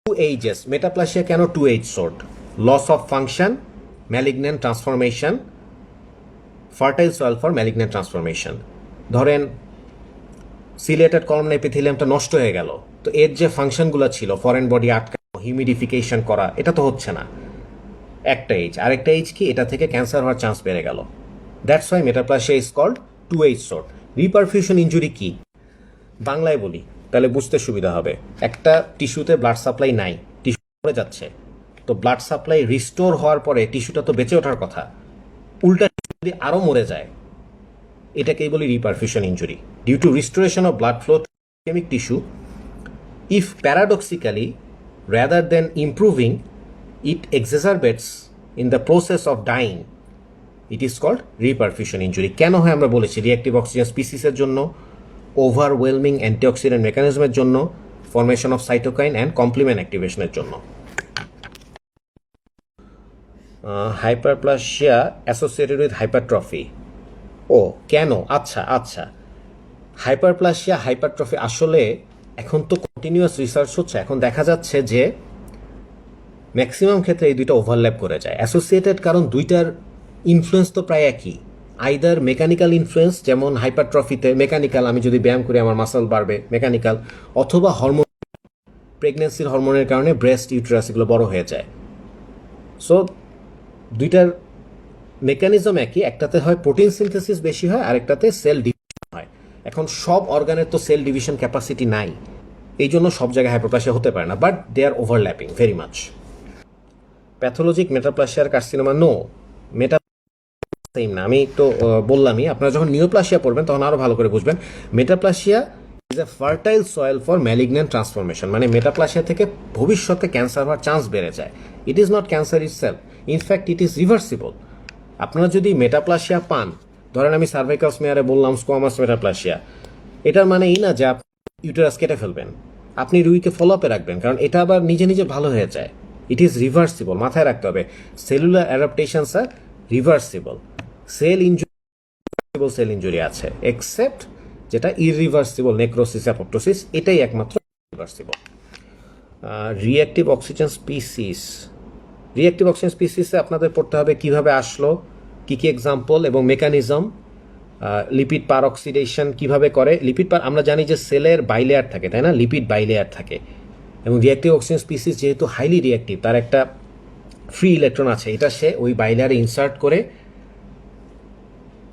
2Hs metaplasia কেন 2H sword? Loss of function, malignant transformation, fertile soil for malignant transformation. ধরেন সিলেটেড কলমন এপিথেলিয়ামটা নষ্ট হয়ে গেল, তো এর যে ফাংশনগুলো ছিল, ফরেন বডি আটকানো, হিউমিডিফিকেশন করা, এটা তো হচ্ছে না। একটা এইজ, আরেকটা এইজ কি, এটা থেকে ক্যান্সার হওয়ার চান্স বেড়ে গেল। That's why metaplasia is called 2H sword. Reperfusion injury কি বাংলায় বলি তাহলে বুঝতে সুবিধা হবে। একটা টিস্যুতে ব্লাড সাপ্লাই নাই, টিস্যু মরে যাচ্ছে, তো ব্লাড সাপ্লাই রিস্টোর হওয়ার পরে টিস্যুটা তো বেঁচে ওঠার কথা, উল্টা যদি আরও মরে যায়, এটাকেই বলি reperfusion injury. Due to restoration of blood flow to ischemic tissue, if paradoxically rather than improving it exacerbates in the process of dying, it is called reperfusion injury. কেন হয় আমরা বলেছি রিঅ্যাক্টিভ অক্সিজেন স্পিসিসের জন্য, ওভারওয়েলমিং অ্যান্টিঅক্সিডেন্ট মেকানিজমের জন্য, formation of cytokine and complement অ্যাক্টিভেশনের জন্য। Hyperplasia associated with hypertrophy, ও কেন, আচ্ছা আচ্ছা, হাইপারপ্লাসিয়া হাইপারট্রফি আসলে এখন তো কন্টিনিউয়াস রিসার্চ হচ্ছে, এখন দেখা যাচ্ছে যে ম্যাক্সিমাম ক্ষেত্রে এই দুইটা ওভারল্যাপ করে যায়। অ্যাসোসিয়েটেড কারণ দুইটার ইনফ্লুয়েন্স তো প্রায় একই, আইদার মেকানিক্যাল ইনফ্লুয়েন্স, যেমন হাইপারট্রফিতে মেকানিক্যাল, আমি যদি ব্যায়াম করি আমার মাসল বাড়বে, মেকানিক্যাল, অথবা হরমোন, প্রেগনেন্সির হরমোনের কারণে ব্রেস্ট, ইউটেরাস এগুলো বড় হয়ে যায়। সো দুইটার মেকানিজম একই, একটাতে হয় প্রোটিন সিনথেসিস বেশি হয়, আরেকটাতে সেল ডিভিশন হয়। এখন সব অর্গানের তো সেল ডিভিশন ক্যাপাসিটি নাই, এই জন্য সব জায়গায় হাইপারপ্লাসিয়া হতে পারে না, but they are overlapping very much. Pathologic মেটাপ্লাসিয়ার কার্সিনোমা, নো, মেটা সেম না, আমি তো বললামই, আপনারা যখন নিওপ্লাসিয়া পড়বেন তখন আরও ভালো করে বুঝবেন। Metaplasia is a fertile soil for malignant transformation, মানে মেটাপ্লাসিয়া থেকে ভবিষ্যতে ক্যান্সার হওয়ার চান্স বেড়ে যায়। ইট is not cancer itself, in fact it is reversible. আপনারা যদি মেটাপ্লাসিয়া পান, ধরেন আমি সার্ভাইকাল স্মেয়ারে বললাম স্কোয়ামাস মেটাপ্লাসিয়া, এটার মানে এই না যে আপনি ইউটেরাস কেটে ফেলবেন, আপনি রুগীকে ফলো আপে রাখবেন, কারণ এটা আবার নিজে নিজে ভালো হয়ে যায়। ইট ইজ রিভার্সিবল, মাথায় রাখতে হবে, সেলুলার অ্যাডাপ্টেশনস আর রিভার্সিবল। সেল ইনজুরি আছে, এক্সেপ্ট যেটা ইররিভার্সিবল, নেক্রোসিস, অ্যাপোপ্টোসিস, এটাই একমাত্র reversible. Reactive oxygen species, reactive oxygen স্পিসিসে আপনাদের পড়তে হবে কিভাবে আসলো, কী কী এক্সাম্পল এবং mechanism, lipid peroxidation করে। লিপিড পার আমরা জানি যে সেলের বাইলেয়ার থাকে, তাই না, লিপিড বাইলেয়ার থাকে, এবং রিঅ্যাক্টিভ অক্সিজেন স্পিসিস যেহেতু হাইলি রিঅ্যাক্টিভ, তার একটা ফ্রি ইলেকট্রন আছে, এটা সে ওই বাইলেয়ারে ইনসার্ট করে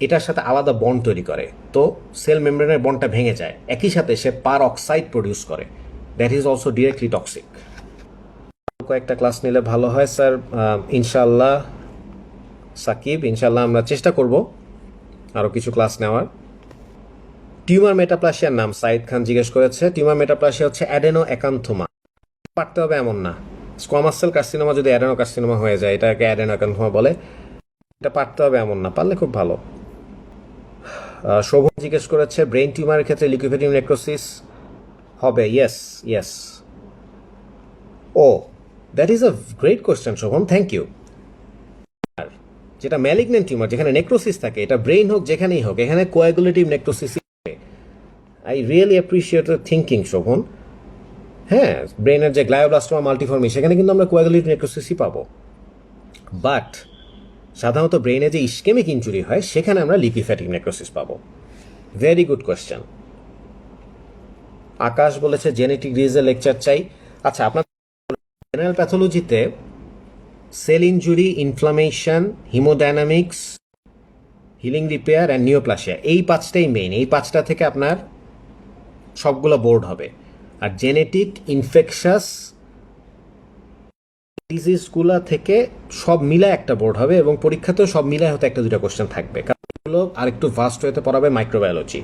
এটার সাথে আলাদা বন্ড তৈরি করে, তো সেল মেমব্রেনের বন্ডটা ভেঙে যায়, একই সাথে সে পার অক্সাইড প্রডিউস করে, that is also directly toxic. কয়েকটা ক্লাস নিলে ভালো হয় স্যার, ইনশাল্লাহ সাকিব, ইনশাল্লাহ আমরা চেষ্টা করব আরও কিছু ক্লাস নেওয়ার। টিউমার মেটাপ্লাসিয়ার নাম সাইদ খান জিজ্ঞেস করেছে। টিউমার মেটাপ্লাসিয়া হচ্ছে অ্যাডেনো অ্যাকান্থোমা, পারতে হবে এমন না, স্কোয়ামাস সেল কার্সিনোমা যদি অ্যাডেনো কার্সিনোমা হয়ে যায় এটাকে অ্যাডেনো অ্যাকান্থোমা বলে, এটা পারতে হবে এমন না, পারলে খুব ভালো। শোভন জিজ্ঞেস করেছে ব্রেন টিউমারের ক্ষেত্রে লিকুইফেটিং নেক্রোসিস হবে, yes yes. Oh that is a great question Shovan, thank you. যেটা ম্যালিগন্যান্ট টিউমার, যেখানে নেক্রোসিস থাকে, এটা ব্রেইন হোক যেখানেই হোক, এখানে coagulative necrosis. I really appreciate your thinking Shovan. হ্যাঁ, ব্রেনের যে গ্লায়োব্লাস্টোমা মাল্টিফর্মি, সেখানে কিন্তু আমরা কোয়াগুলেটিভ নেক্রোসিসই পাবো, বাট সাধারণত ব্রেনে যে ইসকেমিক ইনজুরি হয় সেখানে আমরা লিকুইফ্যাটিক নেক্রোসিস পাবো। Very good question. আকাশ বলেছে জেনেটিক ডিজিজের লেকচার চাই। আচ্ছা, আপনার জেনারেল প্যাথোলজিতে cell injury, inflammation, haemodynamics, healing repair and neoplasia, এই পাঁচটাই মেইন, এই পাঁচটা থেকে আপনার সবগুলো বোর্ড হবে। আর জেনেটিক, ইনফেকশাস ডিজিজগুলো থেকে সব মিলায় একটা বোর্ড হবে, এবং পরীক্ষাতেও সব মিলায় হয়তো একটা দুটো কোশ্চেন থাকবে, কারণ এগুলো আর একটু ভাস্ট হতে পড়াবে মাইক্রোবায়োলজি।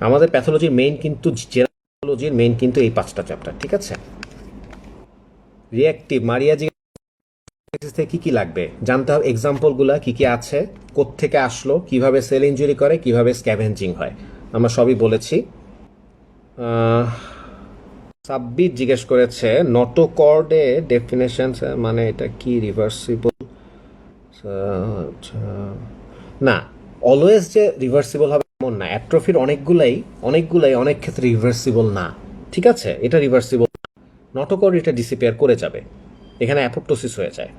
আমাদের প্যাথোলজির মেইন কিন্তু, জেনারেলজির মেইন কিন্তু এই পাঁচটা চ্যাপ্টার, ঠিক আছে। রিঅ্যাক্টিভ মারিয়া জি থেকে কী কী লাগবে জানতে হবে, এক্সাম্পলগুলো কী কী আছে, কোত্থেকে আসলো, কিভাবে সেল ইনজুরি করে, কিভাবে স্ক্যাভেঞ্জিং হয়, আমরা সবই বলেছি। সাব্বির জিজ্ঞেস করেছে নটোকর্ডে ডেফিনেশন, মানে এটা কি রিভার্সিবল? না, অলওয়েজ যে রিভার্সিবল হবে এমন না, অ্যাট্রফির অনেকগুলাই অনেক ক্ষেত্রে রিভার্সিবল না, ঠিক আছে, এটা রিভার্সিবল। নটোকর্ড এটা ডিসিপিয়ার করে যাবে, এখানে অ্যাপোপ্টোসিস হয়ে যায়।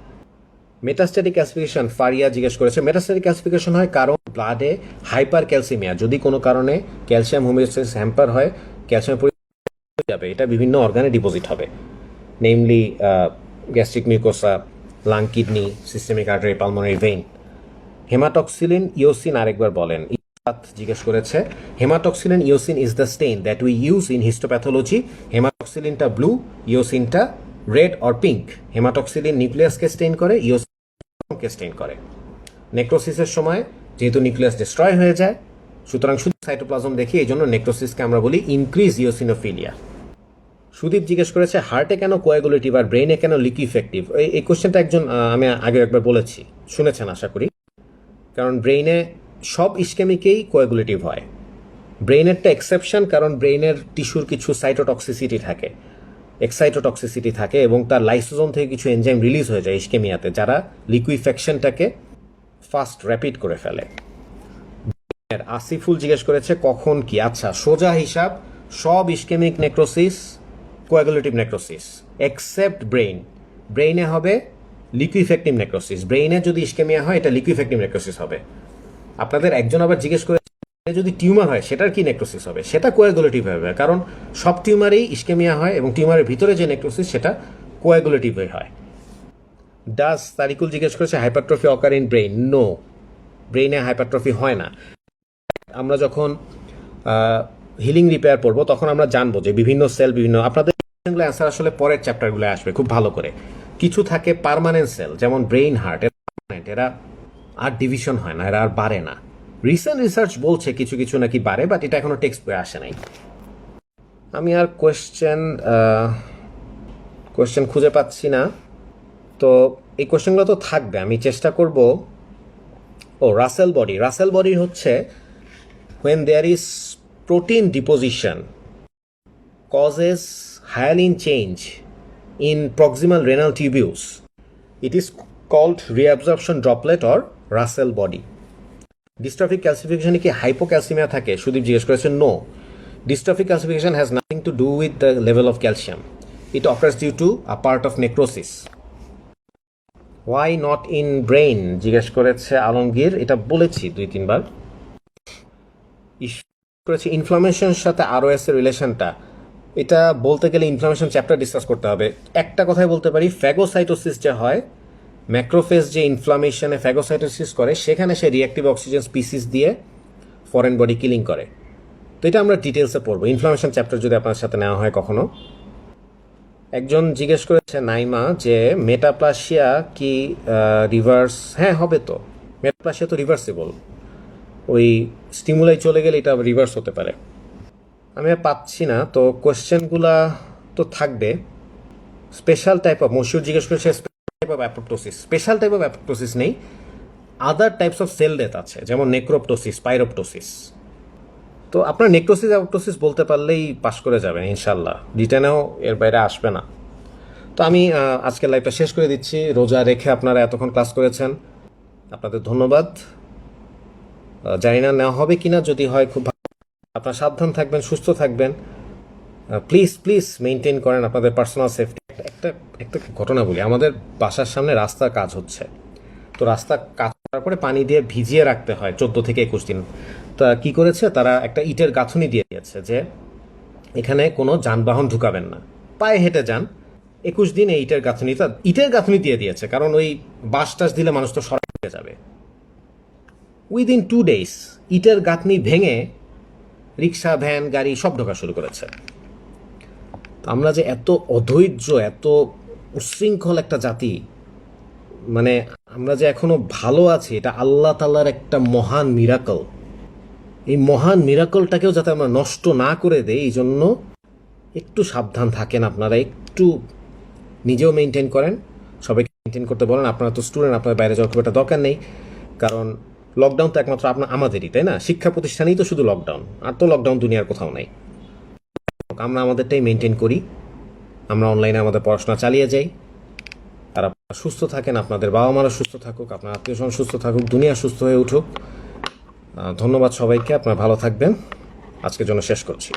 মেটাস্ট্যাটিক ক্যালসিফিকেশন ফারিয়া জিজ্ঞেস করেছে। মেটাস্ট্যাটিক ক্যালসিফিকেশন হয় কারণ ব্লাডে হাইপার ক্যালসিমিয়া, যদি কোনো কারণে ক্যালসিয়াম হোমিওস্ট্যাসিস হ্যাম্পার হয়, ক্যালসিয়াম যাবে, এটা বিভিন্ন অর্গানে ডিপোজিট হবে। Namely gastric mucosa, lung, kidney, systemic artery, pulmonary vein. Haematoxylin eosin আরেকবার বলেন। জিজ্ঞেস করেছে, haematoxylin eosin is the stain that we use in histopathology. হেমাটক্সিলিনটা ব্লু, ইওসিনটা রেড অর পিঙ্ক। হেমাটক্সিলিন নিউক্লিয়াসকে স্টেইন করে, ইওসিনকে স্টেইন করে। নেক্রোসিসের সময় যেহেতু নিউক্লিয়াস ডিস্ট্রয় হয়ে যায়, সুতরাং শুধু সাইটোপ্লাজম দেখি, এই জন্য নেক্রোসিসকে আমরা বলি ইনক্রিজ ইওসিনোফিলিয়া। সুদীপ জিজ্ঞেস করেছে, হার্টে কেন কোয়াগুলেটিভ আর ব্রেইনে কেন লিকুইফেক্টিভ? এই কোশ্চেনটা একজন আমি আগে একবার বলেছি, শুনেছেন আশা করি। কারণ ব্রেইনে সব ইস্কেমিকেই কোয়াগুলেটিভ হয়। ব্রেইনেরটা এক্সেপশন, কারণ ব্রেইনের টিস্যুর কিছু সাইটোটক্সিসিটি থাকে, এক্সাইটোটক্সিসিটি থাকে, এবং তার লাইসোজোম থেকে কিছু এনজাইম রিলিজ হয়ে যায় ইস্কেমিয়াতে, যারা লিকুইফেকশনটাকে ফাস্ট র্যাপিড করে ফেলে। আসিফুল জিজ্ঞেস করেছে কখন কি? আচ্ছা, সোজা হিসাব, সব ischaemic necrosis coagulative necrosis except brain. ব্রেইনে হবে লিকুইফেক্টিভ নেক্রোসিস। ব্রেইনে যদি ইস্কেমিয়া হয়, এটা লিকুইফেক্টিভ নেক্রোসিস হবে। আপনাদের একজন আবার জিজ্ঞেস করে, যদি টিউমার হয় সেটার কি নেক্রোসিস হবে? সেটা কোয়াগুলেটিভ হবে, কারণ সব টিউমারেই ইস্কেমিয়া হয় এবং টিউমারের ভিতরে যে নেক্রোসিস সেটা কোয়াগুলেটিভ হয়। ডাস তারিকুল জিজ্ঞেস করেছে, hypertrophy occur in brain? No, ব্রেইনে হাইপারট্রফি হয় না। আমরা যখন হিলিং রিপেয়ার পড়বো তখন আমরা জানবো যে বিভিন্ন সেল বিভিন্ন, আপনাদের অ্যান্সার আসলে পরের চ্যাপ্টারগুলো আসবে খুব ভালো করে। কিছু থাকে পার্মানেন্ট সেল, যেমন ব্রেইন, হার্ট, এরা আর ডিভিশন হয় না, এরা আর বাড়ে না। রিসেন্ট রিসার্চ বলছে কিছু কিছু নাকি বাড়ে, বাট এটা এখনো টেক্সট বইয়ে আসে নাই। আমি আর কোয়েশ্চেন খুঁজে পাচ্ছি না, তো এই কোয়েশ্চেনগুলো তো থাকবে, আমি চেষ্টা করব। রাসেল বডি হচ্ছে when there is protein deposition causes hyaline change in proximal renal tubules. It is called reabsorption droplet or Russell body. Dystrophic calcification কি hypocalcemia থাকে? সুদীপ জিজ্ঞেস করেছেন, no. Dystrophic calcification has nothing to do with the level of calcium. It occurs due to a part of necrosis. Why not in brain জিজ্ঞেস করেছে আলমগীর, এটা বলেছি 2-3 বার। করেছি ইনফ্লামেশনের সাথে আরওএস এর রিলেশনটা, এটা বলতে গেলে ইনফ্লামেশন চ্যাপ্টার ডিসকাস করতে হবে। একটা কথাই বলতে পারি, ফ্যাগোসাইটোসিস যে হয়, ম্যাক্রোফেজ যে ইনফ্লামেশনে ফ্যাগোসাইটোসিস করে, সেখানে সে রিঅ্যাক্টিভ অক্সিজেন স্পিসিস দিয়ে ফরেন বডি কিলিং করে। তো এটা আমরা ডিটেলসে পড়বো ইনফ্লামেশন চ্যাপ্টার যদি আপনার সাথে নেওয়া হয় কখনো। একজন জিজ্ঞেস করেছে নাইমা যে মেটাপ্লাসিয়া কি রিভার্স? হ্যাঁ, হবে তো। মেটাপ্লাসিয়া তো রিভার্সিবল, ওই স্টিমুলাই চলে গেলে এটা রিভার্স হতে পারে। আমি আর পাচ্ছি না, তো কোয়েশ্চেনগুলা তো থাকবে। স্পেশাল টাইপ অফ, মশিউর জিজ্ঞেস করেছে special type of apoptosis. Special type of apoptosis নেই, আদার টাইপস অফ সেল ডেথ আছে, যেমন নেক্রোপ্টোসিস, পাইরোপ্টোসিস। তো আপনার নেক্রোসিস অ্যাপোপ্টোসিস বলতে পারলেই পাস করে যাবেন ইনশাল্লাহ, রিটার্নেও এর বাইরে আসবে না। তো আমি আজকের লাইভটা শেষ করে দিচ্ছি। রোজা রেখে আপনারা এতক্ষণ ক্লাস করেছেন, আপনাদের ধন্যবাদ। জানি না নেওয়া হবে কিনা, যদি হয় খুব ভালো। আপনারা সাবধান থাকবেন, সুস্থ থাকবেন, প্লিজ মেনটেন করেন আপনাদের পার্সোনাল সেফটি। একটা ঘটনা বলি, আমাদের বাসার সামনে রাস্তার কাজ হচ্ছে, তো রাস্তা কাজ করার পরে পানি দিয়ে ভিজিয়ে রাখতে হয় 14 থেকে 21 দিন। তা কি করেছে তারা, একটা ইটের গাঁথুনি দিয়ে দিয়েছে যে এখানে কোনো যানবাহন ঢুকাবেন না, পায়ে হেঁটে যান। 21 দিন এই ইটের গাঁথুনি দিয়ে দিয়েছে, কারণ ওই বাস টাস দিলে মানুষ তো সরাতে যাবে। উইদিন 2 days ইটের গাঁথনি ভেঙে রিক্সা, ভ্যান, গাড়ি সব ঢোকা শুরু করেছে। আমরা যে এত অধৈর্য, এত উশৃঙ্খল একটা জাতি, মানে আমরা যে এখনো ভালো আছি, এটা আল্লাহ তাআলার একটা মহান মিরাকল। এই মহান মিরাকলটাকেও যাতে আমরা নষ্ট না করে দেই, এই জন্য একটু সাবধান থাকেন আপনারা, একটু নিজেও মেনটেন করেন, সবাইকে মেনটেন করতে বলেন। আপনারা তো স্টুডেন্ট, আপনার বাইরে যাওয়ার খুব একটা দরকার নেই, কারণ লকডাউন তো একমাত্র আমাদেরই, তাই না? শিক্ষা প্রতিষ্ঠানেই তো শুধু লকডাউন, আর তো লকডাউন দুনিয়ার কোথাও নাই। আমরা আমাদেরটাই মেনটেন করি, আমরা অনলাইনে আমাদের পড়াশোনা চালিয়ে যাই। আর আপনারা সুস্থ থাকেন, আপনাদের বাবা মারা সুস্থ থাকুক, আপনার আত্মীয় স্বজন সুস্থ থাকুক, দুনিয়া সুস্থ হয়ে উঠুক। ধন্যবাদ সবাইকে, আপনারা ভালো থাকবেন। আজকের জন্য শেষ করছি।